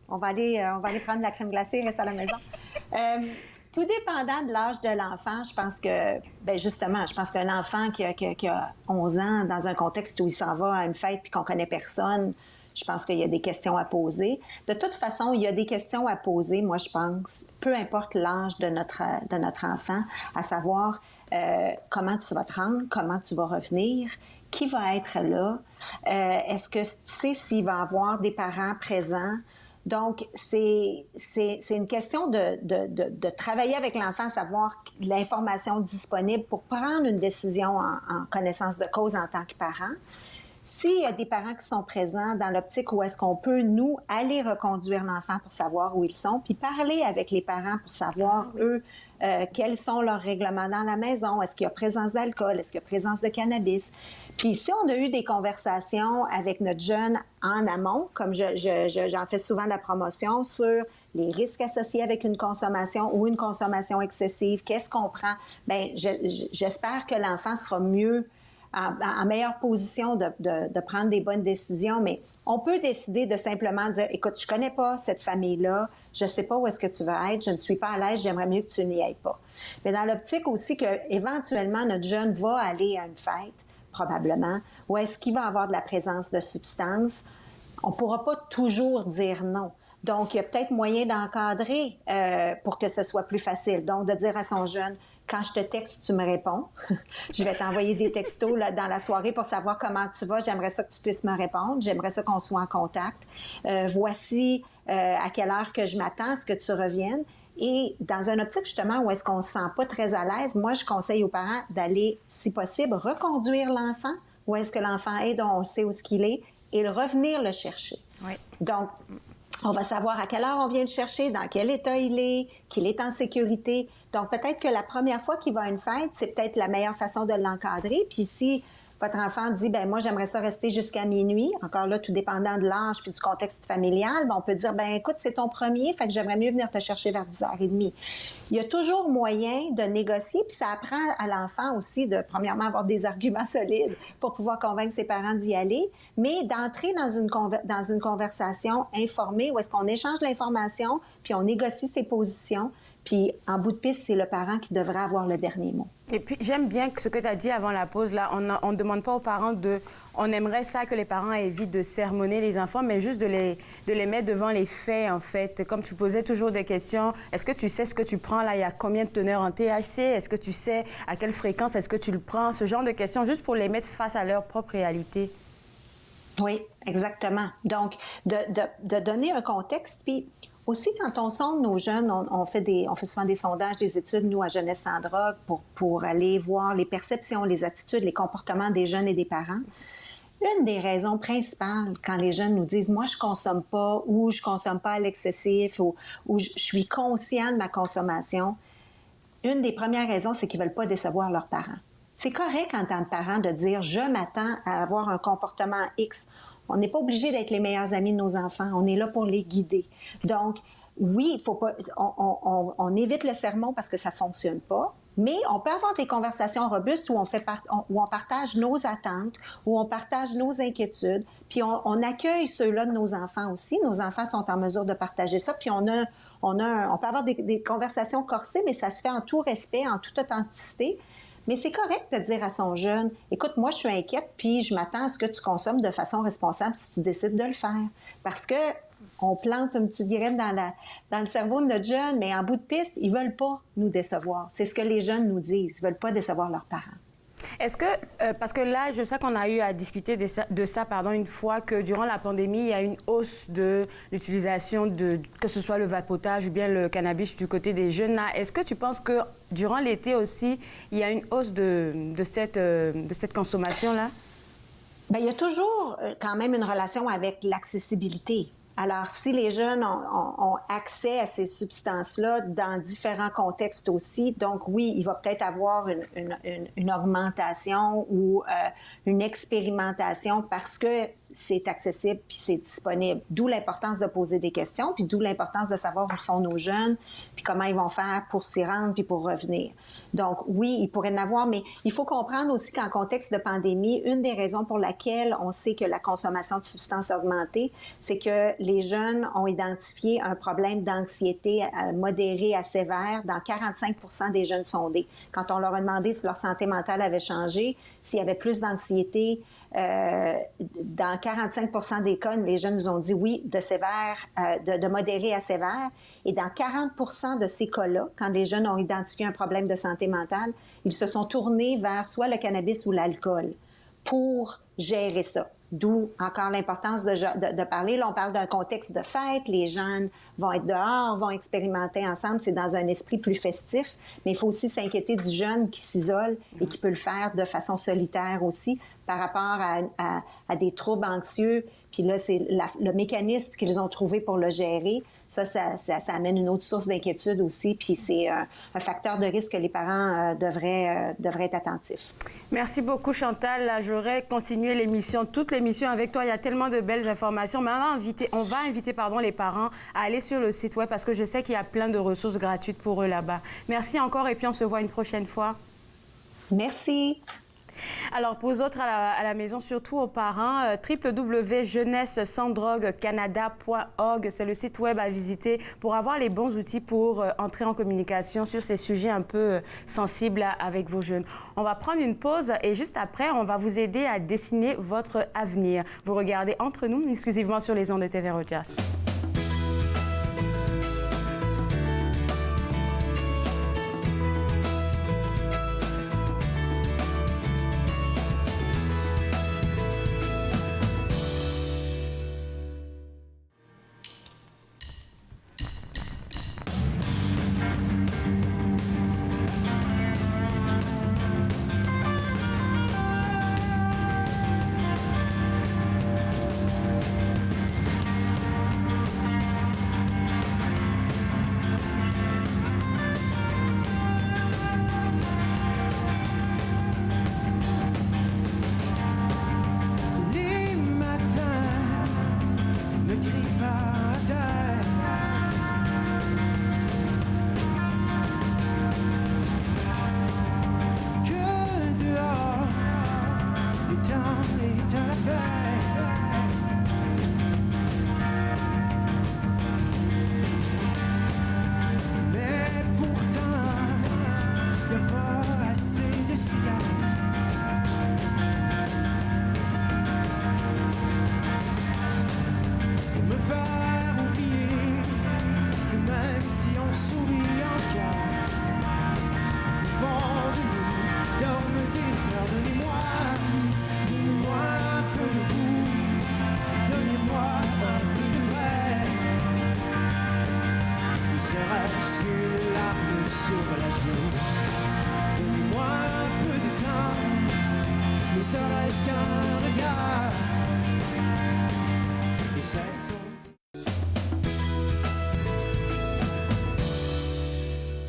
on va aller prendre de la crème glacée, reste à la maison. Tout dépendant de l'âge de l'enfant, je pense que, bien justement, je pense qu'un enfant qui a 11 ans, dans un contexte où il s'en va à une fête puis qu'on connaît personne, je pense qu'il y a des questions à poser. De toute façon, il y a des questions à poser, moi, je pense, peu importe l'âge de notre enfant, à savoir comment tu vas te rendre, comment tu vas revenir, qui va être là, est-ce que tu sais s'il va y avoir des parents présents. Donc, c'est une question de travailler avec l'enfant, savoir l'information disponible pour prendre une décision en connaissance de cause en tant que parent. S'il y a des parents qui sont présents dans l'optique où est-ce qu'on peut, nous, aller reconduire l'enfant pour savoir où ils sont, puis parler avec les parents pour savoir, eux, quels sont leurs règlements dans la maison, est-ce qu'il y a présence d'alcool, est-ce qu'il y a présence de cannabis. Puis si on a eu des conversations avec notre jeune en amont, comme j'en fais souvent de la promotion, sur les risques associés avec une consommation ou une consommation excessive, qu'est-ce qu'on prend, bien, j'espère que l'enfant sera mieux en meilleure position de prendre des bonnes décisions, mais on peut décider de simplement dire, écoute, je connais pas cette famille-là, je sais pas où est-ce que tu vas être, je ne suis pas à l'aise, j'aimerais mieux que tu n'y ailles pas. Mais dans l'optique aussi qu'éventuellement, notre jeune va aller à une fête, probablement, où est-ce qu'il va avoir de la présence de substances, on pourra pas toujours dire non. Donc, il y a peut-être moyen d'encadrer pour que ce soit plus facile. Donc, de dire à son jeune, quand je te texte, tu me réponds. Je vais t'envoyer des textos là, dans la soirée pour savoir comment tu vas. J'aimerais ça que tu puisses me répondre. J'aimerais ça qu'on soit en contact. Voici à quelle heure que je m'attends à ce que tu reviennes. Et dans un optique, justement, où est-ce qu'on ne se sent pas très à l'aise, moi, je conseille aux parents d'aller, si possible, reconduire l'enfant, où est-ce que l'enfant est, dont on sait où est-ce qu'il est, et revenir le chercher. Oui. Donc, on va savoir à quelle heure on vient le chercher, dans quel état il est, qu'il est en sécurité. Donc, peut-être que la première fois qu'il va à une fête, c'est peut-être la meilleure façon de l'encadrer. Puis si votre enfant dit, ben moi, j'aimerais ça rester jusqu'à minuit, encore là, tout dépendant de l'âge puis du contexte familial, ben, on peut dire, ben écoute, c'est ton premier, fait que j'aimerais mieux venir te chercher vers 10h30. Il y a toujours moyen de négocier, puis ça apprend à l'enfant aussi de, premièrement, avoir des arguments solides pour pouvoir convaincre ses parents d'y aller, mais d'entrer dans une conversation informée où est-ce qu'on échange l'information, puis on négocie ses positions. Puis, en bout de piste, c'est le parent qui devrait avoir le dernier mot. Et puis, j'aime bien ce que tu as dit avant la pause. Là, on ne demande pas aux parents On aimerait ça que les parents évitent de sermonner les enfants, mais juste de les mettre devant les faits, en fait. Comme tu posais toujours des questions, est-ce que tu sais ce que tu prends, là? Il y a combien de teneurs en THC? Est-ce que tu sais à quelle fréquence est-ce que tu le prends? Ce genre de questions, juste pour les mettre face à leur propre réalité. Oui, exactement. Donc, de donner un contexte, puis... Aussi, quand on sonde nos jeunes, on fait souvent des sondages, des études, nous, à Jeunesse sans drogue, pour aller voir les perceptions, les attitudes, les comportements des jeunes et des parents. Une des raisons principales, quand les jeunes nous disent « moi, je consomme pas » ou « je consomme pas à l'excessif » ou « je suis conscient de ma consommation », une des premières raisons, c'est qu'ils veulent pas décevoir leurs parents. C'est correct en tant que parent de dire « je m'attends à avoir un comportement X ». On n'est pas obligé d'être les meilleurs amis de nos enfants. On est là pour les guider. Donc, oui, il faut pas... On évite le sermon parce que ça fonctionne pas. Mais on peut avoir des conversations robustes où où on partage nos attentes, où on partage nos inquiétudes, puis on accueille ceux-là de nos enfants aussi. Nos enfants sont en mesure de partager ça, puis on peut avoir des conversations corsées, mais ça se fait en tout respect, en toute authenticité. Mais c'est correct de dire à son jeune, écoute, moi, je suis inquiète, puis je m'attends à ce que tu consommes de façon responsable si tu décides de le faire. Parce que on plante une petite graine dans le cerveau de notre jeune, mais en bout de piste, ils veulent pas nous décevoir. C'est ce que les jeunes nous disent. Ils veulent pas décevoir leurs parents. Est-ce que, parce que là, je sais qu'on a eu à discuter de ça une fois, que durant la pandémie, il y a une hausse de l'utilisation que ce soit le vapotage ou bien le cannabis du côté des jeunes. Là, est-ce que tu penses que durant l'été aussi, il y a une hausse de cette consommation-là? Bien, il y a toujours quand même une relation avec l'accessibilité. Alors, si les jeunes ont accès à ces substances-là dans différents contextes aussi, donc oui, il va peut-être avoir une augmentation ou une expérimentation parce que c'est accessible puis c'est disponible. D'où l'importance de poser des questions, puis d'où l'importance de savoir où sont nos jeunes, puis comment ils vont faire pour s'y rendre puis pour revenir. Donc oui, il pourrait y en avoir, mais il faut comprendre aussi qu'en contexte de pandémie, une des raisons pour laquelle on sait que la consommation de substances a augmenté, c'est que les jeunes ont identifié un problème d'anxiété modéré à sévère dans 45% des jeunes sondés. Quand on leur a demandé si leur santé mentale avait changé, s'il y avait plus d'anxiété, dans 45% des cas, les jeunes nous ont dit oui, de sévère, de modéré à sévère. Et dans 40% de ces cas-là, quand les jeunes ont identifié un problème de santé mentale, ils se sont tournés vers soit le cannabis ou l'alcool pour gérer ça. D'où encore l'importance de parler. Là, on parle d'un contexte de fête. Les jeunes vont être dehors, vont expérimenter ensemble. C'est dans un esprit plus festif. Mais il faut aussi s'inquiéter du jeune qui s'isole et qui peut le faire de façon solitaire aussi par rapport à des troubles anxieux. Puis là, c'est le mécanisme qu'ils ont trouvé pour le gérer. Ça amène une autre source d'inquiétude aussi. Puis c'est un facteur de risque que les parents devraient être attentifs. Merci beaucoup, Chantal. Là, j'aurais continué toute l'émission avec toi. Il y a tellement de belles informations. Mais on va inviter les parents à aller sur le site web parce que je sais qu'il y a plein de ressources gratuites pour eux là-bas. Merci encore et puis on se voit une prochaine fois. Merci. Alors, pour vous autres à la maison, surtout aux parents, www.jeunesse-sans-drogue-canada.org, c'est le site web à visiter pour avoir les bons outils pour entrer en communication sur ces sujets un peu sensibles avec vos jeunes. On va prendre une pause et juste après, on va vous aider à dessiner votre avenir. Vous regardez Entre nous, exclusivement sur les ondes de TV Rogers.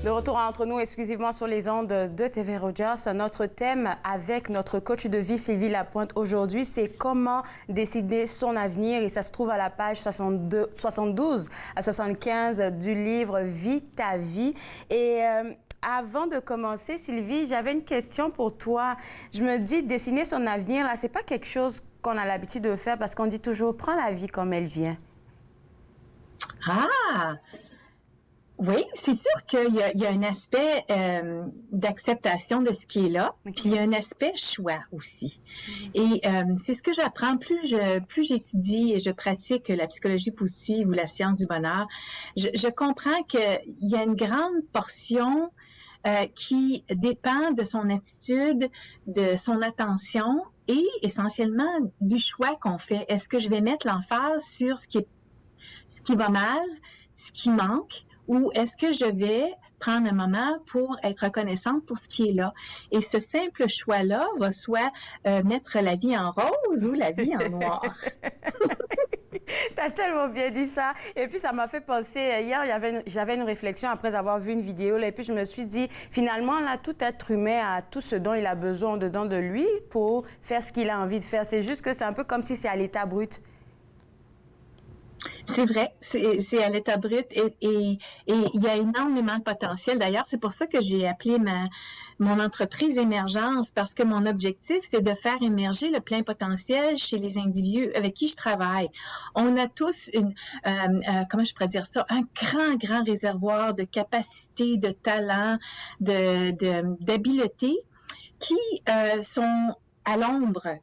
De retour entre nous exclusivement sur les ondes de TV Rogers. Notre thème avec notre coach de vie Sylvie Lapointe aujourd'hui, c'est comment décider son avenir. Et ça se trouve à la page 72 à 75 du livre Vie ta vie. Et Avant de commencer, Sylvie, j'avais une question pour toi. Je me dis, dessiner son avenir, là, c'est pas quelque chose qu'on a l'habitude de faire parce qu'on dit toujours, prends la vie comme elle vient. Ah! Oui, c'est sûr qu'il y a un aspect d'acceptation de ce qui est là, puis il y a un aspect choix aussi. Et c'est ce que j'apprends plus j'étudie et je pratique la psychologie positive ou la science du bonheur. Je comprends qu'il y a une grande portion qui dépend de son attitude, de son attention et essentiellement du choix qu'on fait. Est-ce que je vais mettre l'emphase sur ce qui va mal, ce qui manque, ou est-ce que je vais prendre un moment pour être reconnaissante pour ce qui est là? Et ce simple choix-là va soit mettre la vie en rose ou la vie en noir. T'as tellement bien dit ça. Et puis, ça m'a fait penser, hier, j'avais une réflexion après avoir vu une vidéo, là, et puis je me suis dit, finalement, là, tout être humain a tout ce dont il a besoin dedans de lui pour faire ce qu'il a envie de faire. C'est juste que c'est un peu comme si c'est à l'état brut. C'est vrai, c'est à l'état brut et il y a énormément de potentiel. D'ailleurs, c'est pour ça que j'ai appelé mon entreprise Émergence, parce que mon objectif, c'est de faire émerger le plein potentiel chez les individus avec qui je travaille. On a tous comment je pourrais dire ça, un grand réservoir de capacités, de talents, d'habiletés qui sont à l'ombre.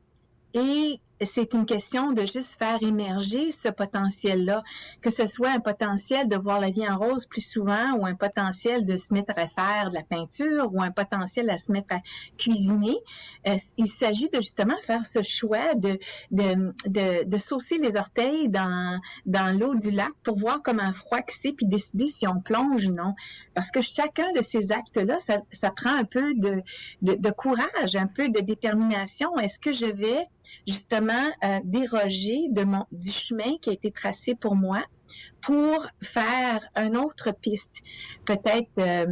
Et c'est une question de juste faire émerger ce potentiel-là, que ce soit un potentiel de voir la vie en rose plus souvent ou un potentiel de se mettre à faire de la peinture ou un potentiel à se mettre à cuisiner. Il s'agit de justement faire ce choix de saucer les orteils dans l'eau du lac pour voir comment froid que c'est puis décider si on plonge ou non. Parce que chacun de ces actes-là, ça prend un peu de courage, un peu de détermination. Est-ce que je vais justement déroger du chemin qui a été tracé pour moi pour faire une autre piste, peut-être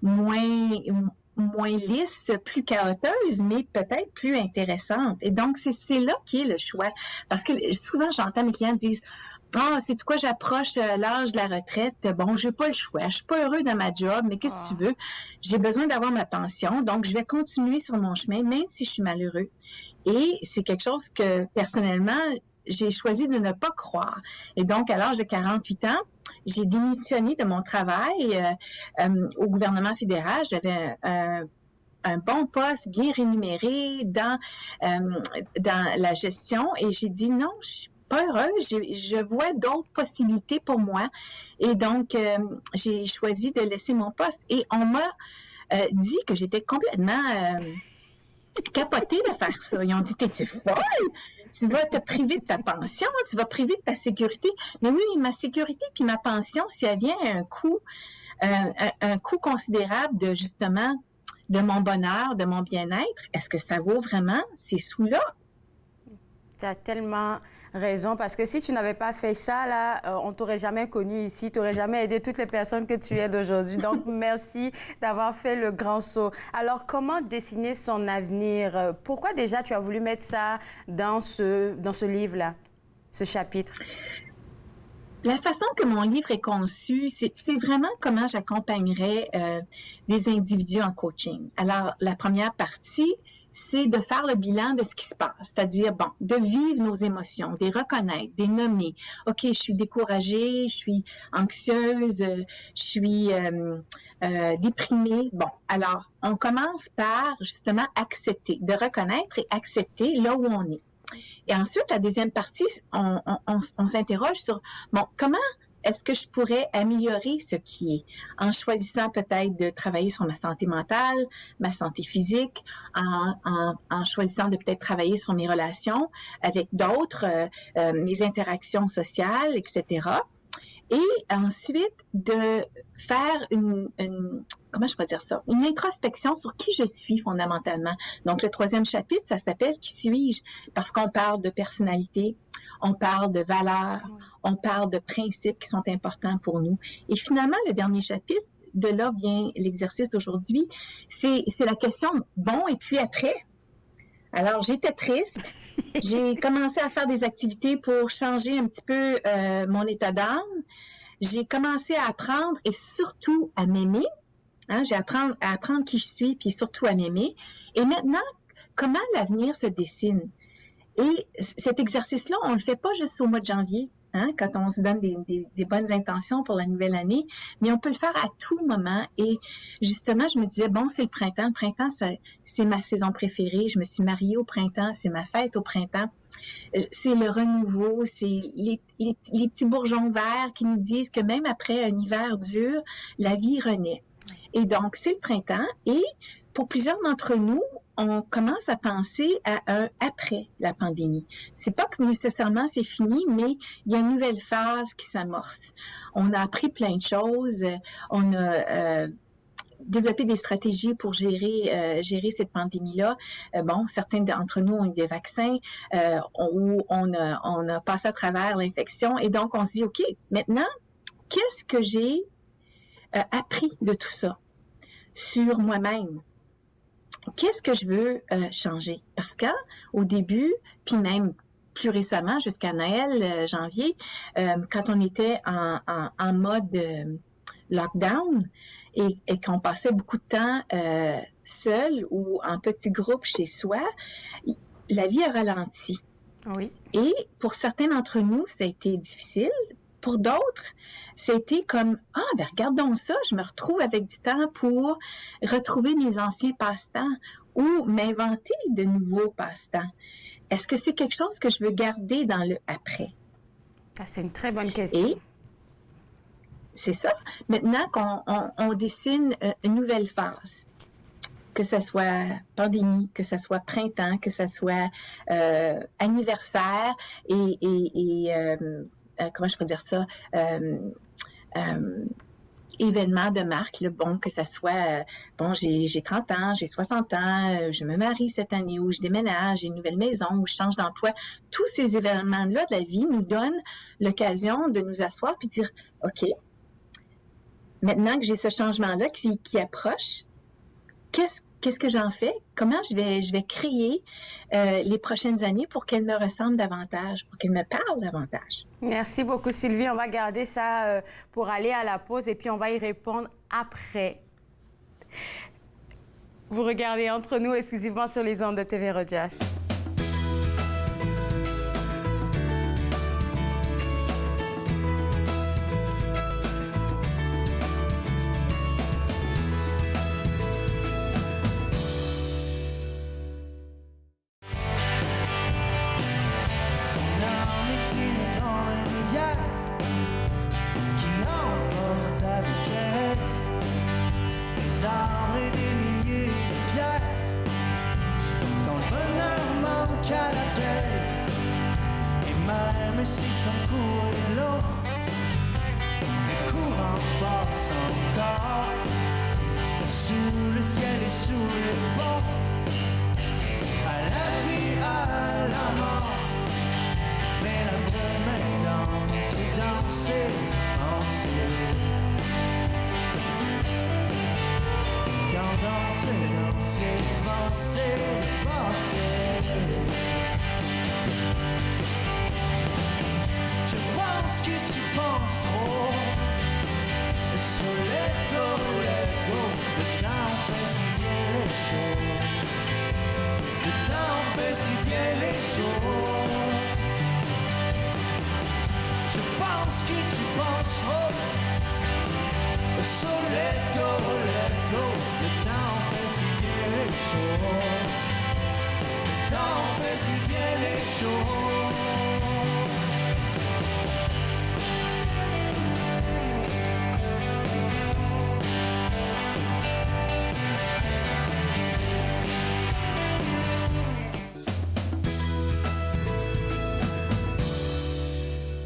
moins lisse, plus chaoteuse, mais peut-être plus intéressante. Et donc, c'est là qui est le choix. Parce que souvent, j'entends mes clients dire « Ah, sais-tu quoi, j'approche l'âge de la retraite. Bon, j'ai pas le choix. Je suis pas heureux dans ma job, mais qu'est-ce que tu veux? J'ai besoin d'avoir ma pension, donc je vais continuer sur mon chemin, même si je suis malheureux. » Et c'est quelque chose que, personnellement, j'ai choisi de ne pas croire. Et donc, à l'âge de 48 ans, j'ai démissionné de mon travail au gouvernement fédéral. J'avais un bon poste, bien rémunéré dans la gestion. Et j'ai dit non, je suis pas heureuse. Je vois d'autres possibilités pour moi. Et donc, j'ai choisi de laisser mon poste. Et on m'a dit que j'étais complètement capotée de faire ça. Ils ont dit, t'es-tu folle? Tu vas te priver de ta pension, tu vas priver de ta sécurité. Mais oui, ma sécurité puis ma pension, si elle vient à un coût considérable de justement de mon bonheur, de mon bien-être, est-ce que ça vaut vraiment ces sous-là? Tu as tellement raison, parce que si tu n'avais pas fait ça, là, on t'aurait jamais connu ici, tu n'aurais jamais aidé toutes les personnes que tu aides aujourd'hui. Donc, merci d'avoir fait le grand saut. Alors, comment dessiner son avenir? Pourquoi déjà tu as voulu mettre ça dans ce livre-là, ce chapitre? La façon que mon livre est conçu, c'est vraiment comment j'accompagnerais des individus en coaching. Alors, la première partie, c'est de faire le bilan de ce qui se passe, c'est-à-dire, bon, de vivre nos émotions, de les reconnaître, de les nommer. OK, je suis découragée, je suis anxieuse, je suis déprimée. Bon, alors, on commence par, justement, accepter, de reconnaître et accepter là où on est. Et ensuite, la deuxième partie, on s'interroge sur, bon, comment est-ce que je pourrais améliorer ce qui est en choisissant peut-être de travailler sur ma santé mentale, ma santé physique, en choisissant de peut-être travailler sur mes relations avec d'autres, mes interactions sociales, etc. Et ensuite, de faire comment je peux dire ça? Une introspection sur qui je suis fondamentalement. Donc, le troisième chapitre, ça s'appelle « Qui suis-je? » Parce qu'on parle de personnalité, on parle de valeurs, on parle de principes qui sont importants pour nous. Et finalement, le dernier chapitre, de là vient l'exercice d'aujourd'hui, c'est la question « bon et puis après ». Alors, j'étais triste. J'ai commencé à faire des activités pour changer un petit peu mon état d'âme. J'ai commencé à apprendre et surtout à m'aimer. Hein? J'ai à apprendre qui je suis, puis surtout à m'aimer. Et maintenant, comment l'avenir se dessine? Et cet exercice-là, on ne le fait pas juste au mois de janvier, hein, quand on se donne des bonnes intentions pour la nouvelle année, mais on peut le faire à tout moment. Et justement, je me disais, bon, c'est le printemps. Le printemps, c'est ma saison préférée. Je me suis mariée au printemps. C'est ma fête au printemps. C'est le renouveau. C'est les petits bourgeons verts qui nous disent que même après un hiver dur, la vie renaît. Et donc, c'est le printemps. Et pour plusieurs d'entre nous, on commence à penser à un après la pandémie. C'est pas que nécessairement c'est fini, mais il y a une nouvelle phase qui s'amorce. On a appris plein de choses. On a développé des stratégies pour gérer cette pandémie-là. Bon, certains d'entre nous ont eu des vaccins, on a passé à travers l'infection, et donc on se dit, OK, maintenant, qu'est-ce que j'ai appris de tout ça sur moi-même? Qu'est-ce que je veux changer? Parce qu'au début, puis même plus récemment, jusqu'à Noël, janvier, quand on était en mode lockdown et qu'on passait beaucoup de temps seul ou en petit groupe chez soi, la vie a ralenti. Oui. Et pour certains d'entre nous, ça a été difficile. Pour d'autres, c'était comme « Ah, ben regardons ça, je me retrouve avec du temps pour retrouver mes anciens passe-temps ou m'inventer de nouveaux passe-temps. » Est-ce que c'est quelque chose que je veux garder dans le après? Ah, c'est une très bonne question. Et c'est ça. Maintenant qu'on dessine une nouvelle phase, que ce soit pandémie, que ce soit printemps, que ce soit anniversaire et comment je peux dire ça, événements de marque, là, bon, que ça soit, bon, j'ai 30 ans, j'ai 60 ans, je me marie cette année, ou je déménage, j'ai une nouvelle maison, ou je change d'emploi. Tous ces événements-là de la vie nous donnent l'occasion de nous asseoir puis dire, OK, maintenant que j'ai ce changement-là qui approche, qu'est-ce que j'en fais? Comment je vais créer les prochaines années pour qu'elles me ressemblent davantage, pour qu'elles me parlent davantage? Merci beaucoup, Sylvie. On va garder ça pour aller à la pause et puis on va y répondre après. Vous regardez Entre nous exclusivement sur les ondes de TV Rogers.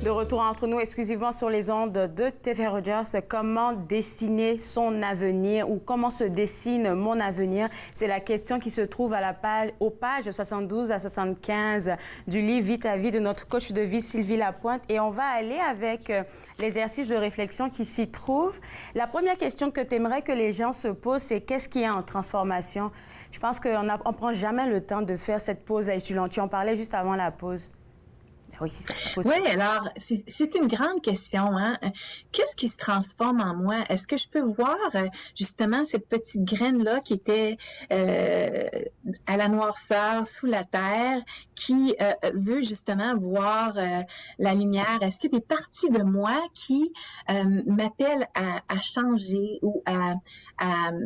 De retour entre nous exclusivement sur les ondes de TV Rogers. Comment dessiner son avenir ou comment se dessine mon avenir? C'est la question qui se trouve aux pages 72 à 75 du livre Vie ta vie de notre coach de vie Sylvie Lapointe. Et on va aller avec l'exercice de réflexion qui s'y trouve. La première question que tu aimerais que les gens se posent, c'est qu'est-ce qui est en transformation? Je pense qu'on ne prend jamais le temps de faire cette pause à Tu en parlais juste avant la pause. Oui, c'est ça. Oui, alors, c'est une grande question. Hein? Qu'est-ce qui se transforme en moi? Est-ce que je peux voir justement cette petite graine-là qui était à la noirceur, sous la terre, qui veut justement voir la lumière? Est-ce qu'il y a des parties de moi qui m'appellent à changer ou à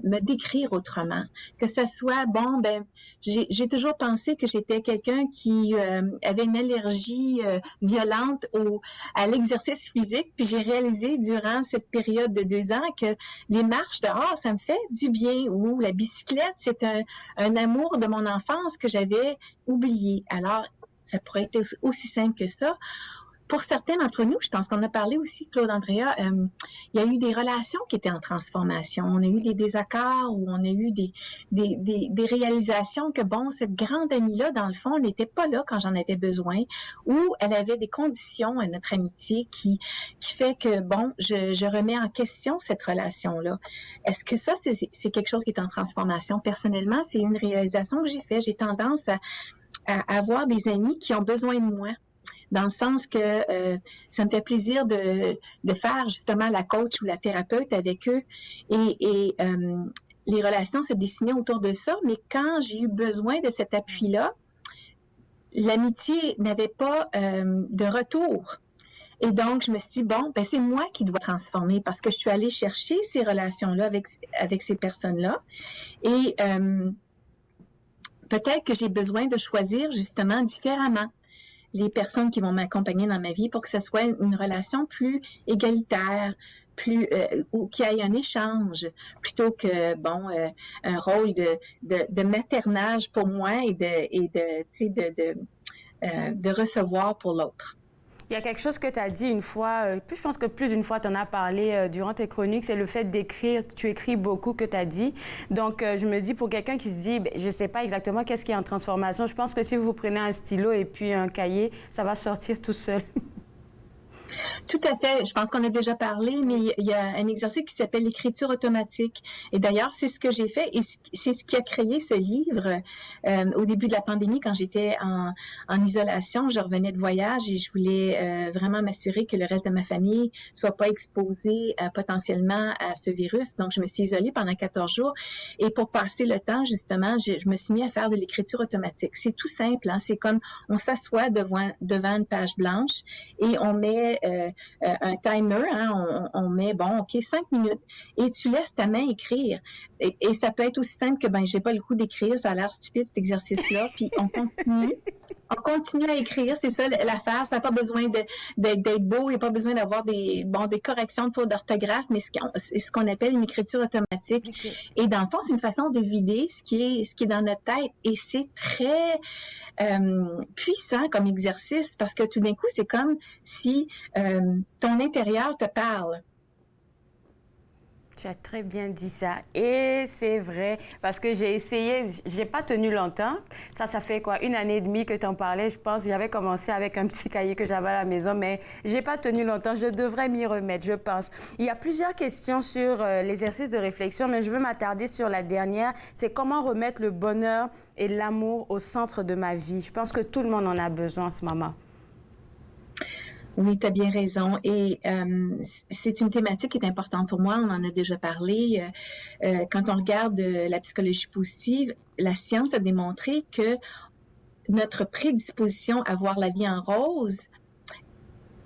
me décrire autrement? Que ce soit, bon, ben, j'ai toujours pensé que j'étais quelqu'un qui avait une allergie violente à l'exercice physique. Puis j'ai réalisé durant cette période de 2 ans que les marches dehors, ça me fait du bien. Ou la bicyclette, c'est un amour de mon enfance que j'avais oublié. Alors, ça pourrait être aussi simple que ça. Pour certains d'entre nous, je pense qu'on a parlé aussi, Claude Andrea, il y a eu des relations qui étaient en transformation. On a eu des désaccords ou on a eu des réalisations que, bon, cette grande amie-là, dans le fond, n'était pas là quand j'en avais besoin, ou elle avait des conditions à notre amitié qui fait que, bon, je remets en question cette relation-là. Est-ce que ça, c'est quelque chose qui est en transformation? Personnellement, c'est une réalisation que j'ai faite. J'ai tendance à avoir des amis qui ont besoin de moi, dans le sens que ça me fait plaisir de faire justement la coach ou la thérapeute avec eux et les relations se dessinaient autour de ça, mais quand j'ai eu besoin de cet appui-là, l'amitié n'avait pas de retour. Et donc, je me suis dit, bon, ben c'est moi qui dois transformer parce que je suis allée chercher ces relations-là avec ces personnes-là et peut-être que j'ai besoin de choisir justement différemment les personnes qui vont m'accompagner dans ma vie pour que ce soit une relation plus égalitaire, plus ou qu'il y ait un échange, plutôt que un rôle de maternage pour moi et de recevoir pour l'autre. Il y a quelque chose que tu as dit une fois, je pense que plus d'une fois tu en as parlé durant tes chroniques, c'est le fait d'écrire. Tu écris beaucoup que tu as dit. Donc, je me dis, pour quelqu'un qui se dit, je ne sais pas exactement qu'est-ce qui est en transformation, je pense que si vous prenez un stylo et puis un cahier, ça va sortir tout seul. Tout à fait. Je pense qu'on a déjà parlé, mais il y a un exercice qui s'appelle l'écriture automatique. Et d'ailleurs, c'est ce que j'ai fait et c'est ce qui a créé ce livre. Au début de la pandémie, quand j'étais en isolation, je revenais de voyage et je voulais vraiment m'assurer que le reste de ma famille soit pas exposé potentiellement à ce virus. Donc, je me suis isolée pendant 14 jours. Et pour passer le temps, justement, je me suis mis à faire de l'écriture automatique. C'est tout simple. Hein? C'est comme on s'assoit devant une page blanche et on met un timer, hein, on met, 5 minutes, et tu laisses ta main écrire. Et ça peut être aussi simple que, j'ai pas le goût d'écrire, ça a l'air stupide cet exercice-là, puis on continue à écrire, c'est ça l'affaire, ça n'a pas besoin d'être beau, il n'y a pas besoin d'avoir des corrections de fautes d'orthographe, mais c'est ce qu'on appelle une écriture automatique. Okay. Et dans le fond, c'est une façon de vider ce qui est dans notre tête, et c'est très puissant comme exercice, parce que tout d'un coup, c'est comme si ton intérieur te parle. Tu as très bien dit ça. Et c'est vrai, parce que j'ai essayé, j'ai pas tenu longtemps. Ça fait quoi, 1 année et demie que tu en parlais, je pense. J'avais commencé avec un petit cahier que j'avais à la maison, mais j'ai pas tenu longtemps. Je devrais m'y remettre, je pense. Il y a plusieurs questions sur l'exercice de réflexion, mais je veux m'attarder sur la dernière. C'est comment remettre le bonheur et l'amour au centre de ma vie. Je pense que tout le monde en a besoin en ce moment. Oui, tu as bien raison. Et c'est une thématique qui est importante pour moi. On en a déjà parlé. Quand on regarde la psychologie positive, la science a démontré que notre prédisposition à voir la vie en rose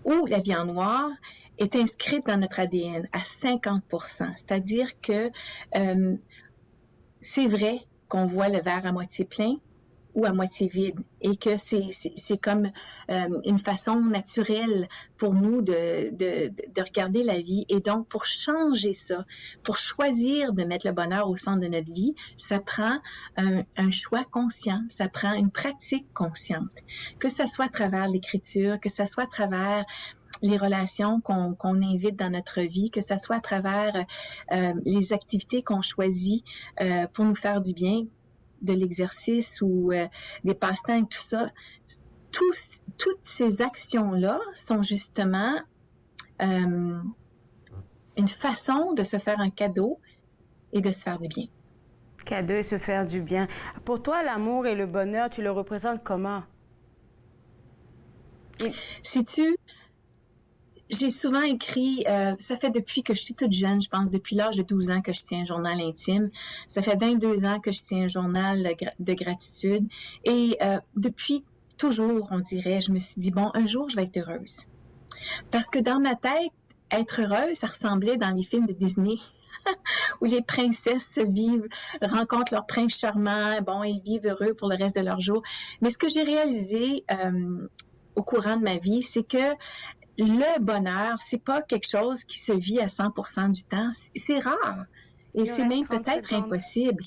ou la vie en noir est inscrite dans notre ADN à 50%. C'est-à-dire que c'est vrai qu'on voit le verre à moitié plein ou à moitié vide, et que c'est comme une façon naturelle pour nous de regarder la vie. Et donc, pour changer ça, pour choisir de mettre le bonheur au centre de notre vie, ça prend un choix conscient, ça prend une pratique consciente, que ça soit à travers l'écriture, que ça soit à travers les relations qu'on invite dans notre vie, que ça soit à travers les activités qu'on choisit pour nous faire du bien, de l'exercice ou des passe-temps et tout ça. Toutes ces actions-là sont justement une façon de se faire un cadeau et de se faire du bien. Cadeau et se faire du bien. Pour toi, l'amour et le bonheur, tu le représentes comment? J'ai souvent écrit, ça fait depuis que je suis toute jeune, je pense depuis l'âge de 12 ans que je tiens un journal intime. Ça fait 22 ans que je tiens un journal de gratitude. Et depuis toujours, on dirait, je me suis dit, bon, un jour, je vais être heureuse. Parce que dans ma tête, être heureuse, ça ressemblait dans les films de Disney, où les princesses rencontrent leur prince charmant, bon, ils vivent heureux pour le reste de leur jour. Mais ce que j'ai réalisé au courant de ma vie, c'est que le bonheur, c'est pas quelque chose qui se vit à 100% du temps. C'est rare. Et c'est même peut-être impossible.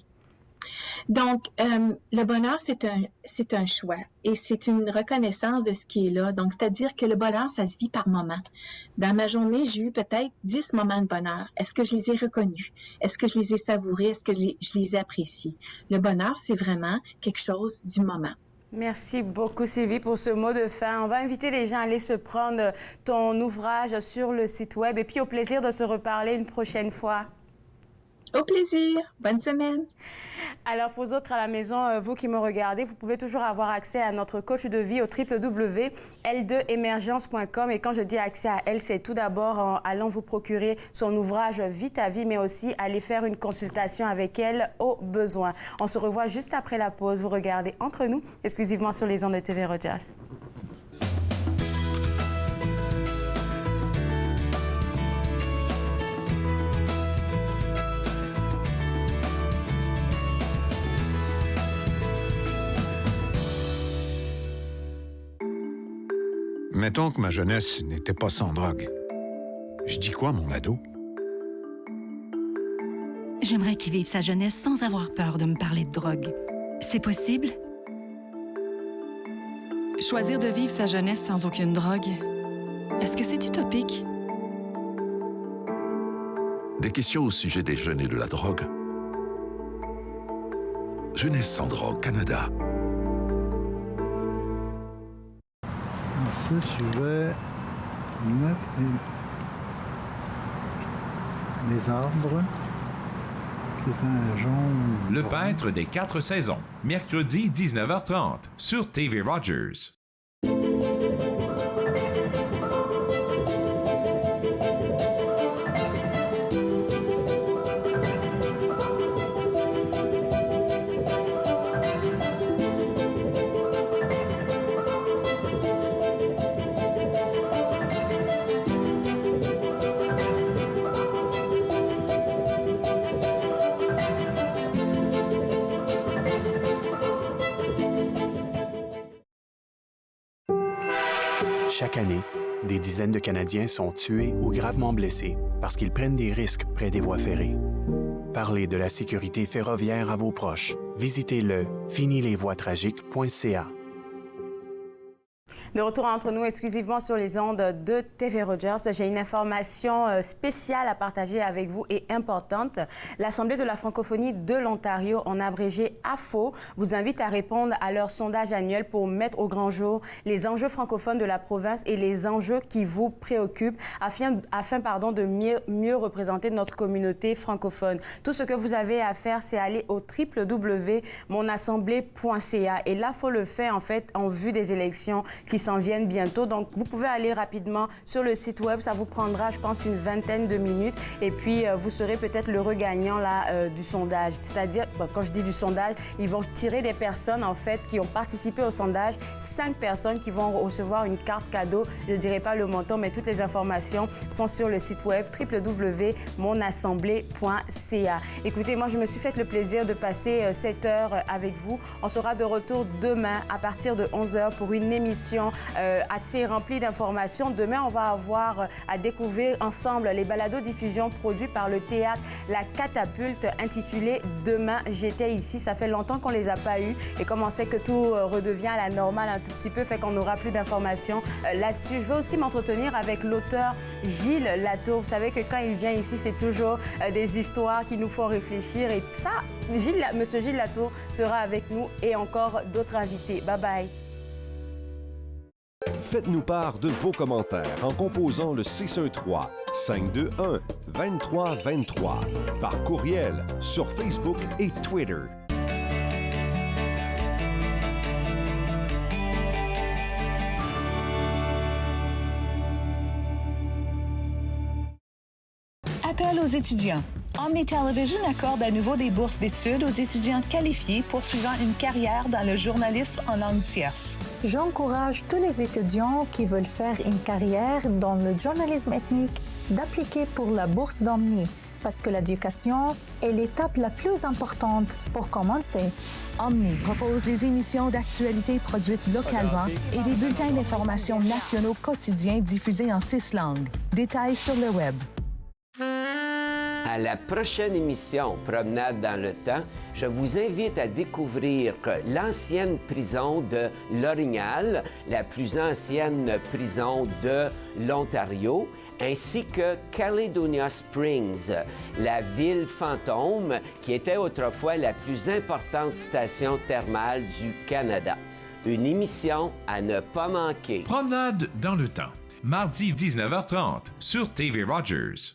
Donc, le bonheur, c'est un choix et c'est une reconnaissance de ce qui est là. Donc, c'est-à-dire que le bonheur, ça se vit par moments. Dans ma journée, j'ai eu peut-être 10 moments de bonheur. Est-ce que je les ai reconnus? Est-ce que je les ai savourés? Est-ce que je les ai appréciés? Le bonheur, c'est vraiment quelque chose du moment. Merci beaucoup, Sylvie, pour ce mot de fin. On va inviter les gens à aller se prendre ton ouvrage sur le site web et puis au plaisir de se reparler une prochaine fois. Au plaisir. Bonne semaine. Alors, pour vous autres à la maison, vous qui me regardez, vous pouvez toujours avoir accès à notre coach de vie au www.l2emergence.com. Et quand je dis accès à elle, c'est tout d'abord en allant vous procurer son ouvrage Vie ta vie, mais aussi aller faire une consultation avec elle au besoin. On se revoit juste après la pause. Vous regardez Entre nous, exclusivement sur les ondes de TV Rogers. Mettons que ma jeunesse n'était pas sans drogue. Je dis quoi, mon ado? J'aimerais qu'il vive sa jeunesse sans avoir peur de me parler de drogue. C'est possible? Choisir de vivre sa jeunesse sans aucune drogue, est-ce que c'est utopique? Des questions au sujet des jeunes et de la drogue. Jeunesse sans drogue, Canada. Je vais mettre des arbres qui est un jaune. Le Peintre des 4 saisons, mercredi 19h30 sur TV Rogers. Chaque année, des dizaines de Canadiens sont tués ou gravement blessés parce qu'ils prennent des risques près des voies ferrées. Parlez de la sécurité ferroviaire à vos proches. Visitez le finilesvoiestragiques.ca. De retour entre nous exclusivement sur les ondes de TV Rogers, j'ai une information spéciale à partager avec vous et importante. L'Assemblée de la francophonie de l'Ontario, en abrégé AFO, vous invite à répondre à leur sondage annuel pour mettre au grand jour les enjeux francophones de la province et les enjeux qui vous préoccupent afin de mieux représenter notre communauté francophone. Tout ce que vous avez à faire, c'est aller au www.monassemblée.ca et l'AFO le fait en fait en vue des élections qui s'en viennent bientôt. Donc, vous pouvez aller rapidement sur le site web. Ça vous prendra, je pense, une vingtaine de minutes. Et puis, vous serez peut-être l'heureux gagnant là, du sondage. C'est-à-dire, quand je dis du sondage, ils vont tirer des personnes, en fait, qui ont participé au sondage. 5 personnes qui vont recevoir une carte cadeau. Je ne dirai pas le montant, mais toutes les informations sont sur le site web www.monassemblée.ca. Écoutez, moi, je me suis fait le plaisir de passer 7 heures avec vous. On sera de retour demain à partir de 11h pour une émission assez remplie d'informations. Demain, on va avoir à découvrir ensemble les balados-diffusions produits par le théâtre La Catapulte intitulé « Demain, j'étais ici ». Ça fait longtemps qu'on les a pas eus et comme on sait que tout redevient à la normale un tout petit peu, fait qu'on aura plus d'informations là-dessus. Je vais aussi m'entretenir avec l'auteur Gilles Latour. Vous savez que quand il vient ici, c'est toujours des histoires qui nous font réfléchir et ça, Monsieur Gilles Latour sera avec nous et encore d'autres invités. Bye bye. Faites-nous part de vos commentaires en composant le 613-521-2323 par courriel sur Facebook et Twitter. Appel aux étudiants. Omni Television accorde à nouveau des bourses d'études aux étudiants qualifiés poursuivant une carrière dans le journalisme en langue tierce. J'encourage tous les étudiants qui veulent faire une carrière dans le journalisme ethnique d'appliquer pour la bourse d'Omni, parce que l'éducation est l'étape la plus importante pour commencer. Omni propose des émissions d'actualité produites localement et des bulletins d'information nationaux quotidiens diffusés en 6 langues. Détails sur le web. À la prochaine émission Promenade dans le temps, je vous invite à découvrir que l'ancienne prison de l'Orignal, la plus ancienne prison de l'Ontario, ainsi que Caledonia Springs, la ville fantôme qui était autrefois la plus importante station thermale du Canada. Une émission à ne pas manquer. Promenade dans le temps, mardi 19h30 sur TV Rogers.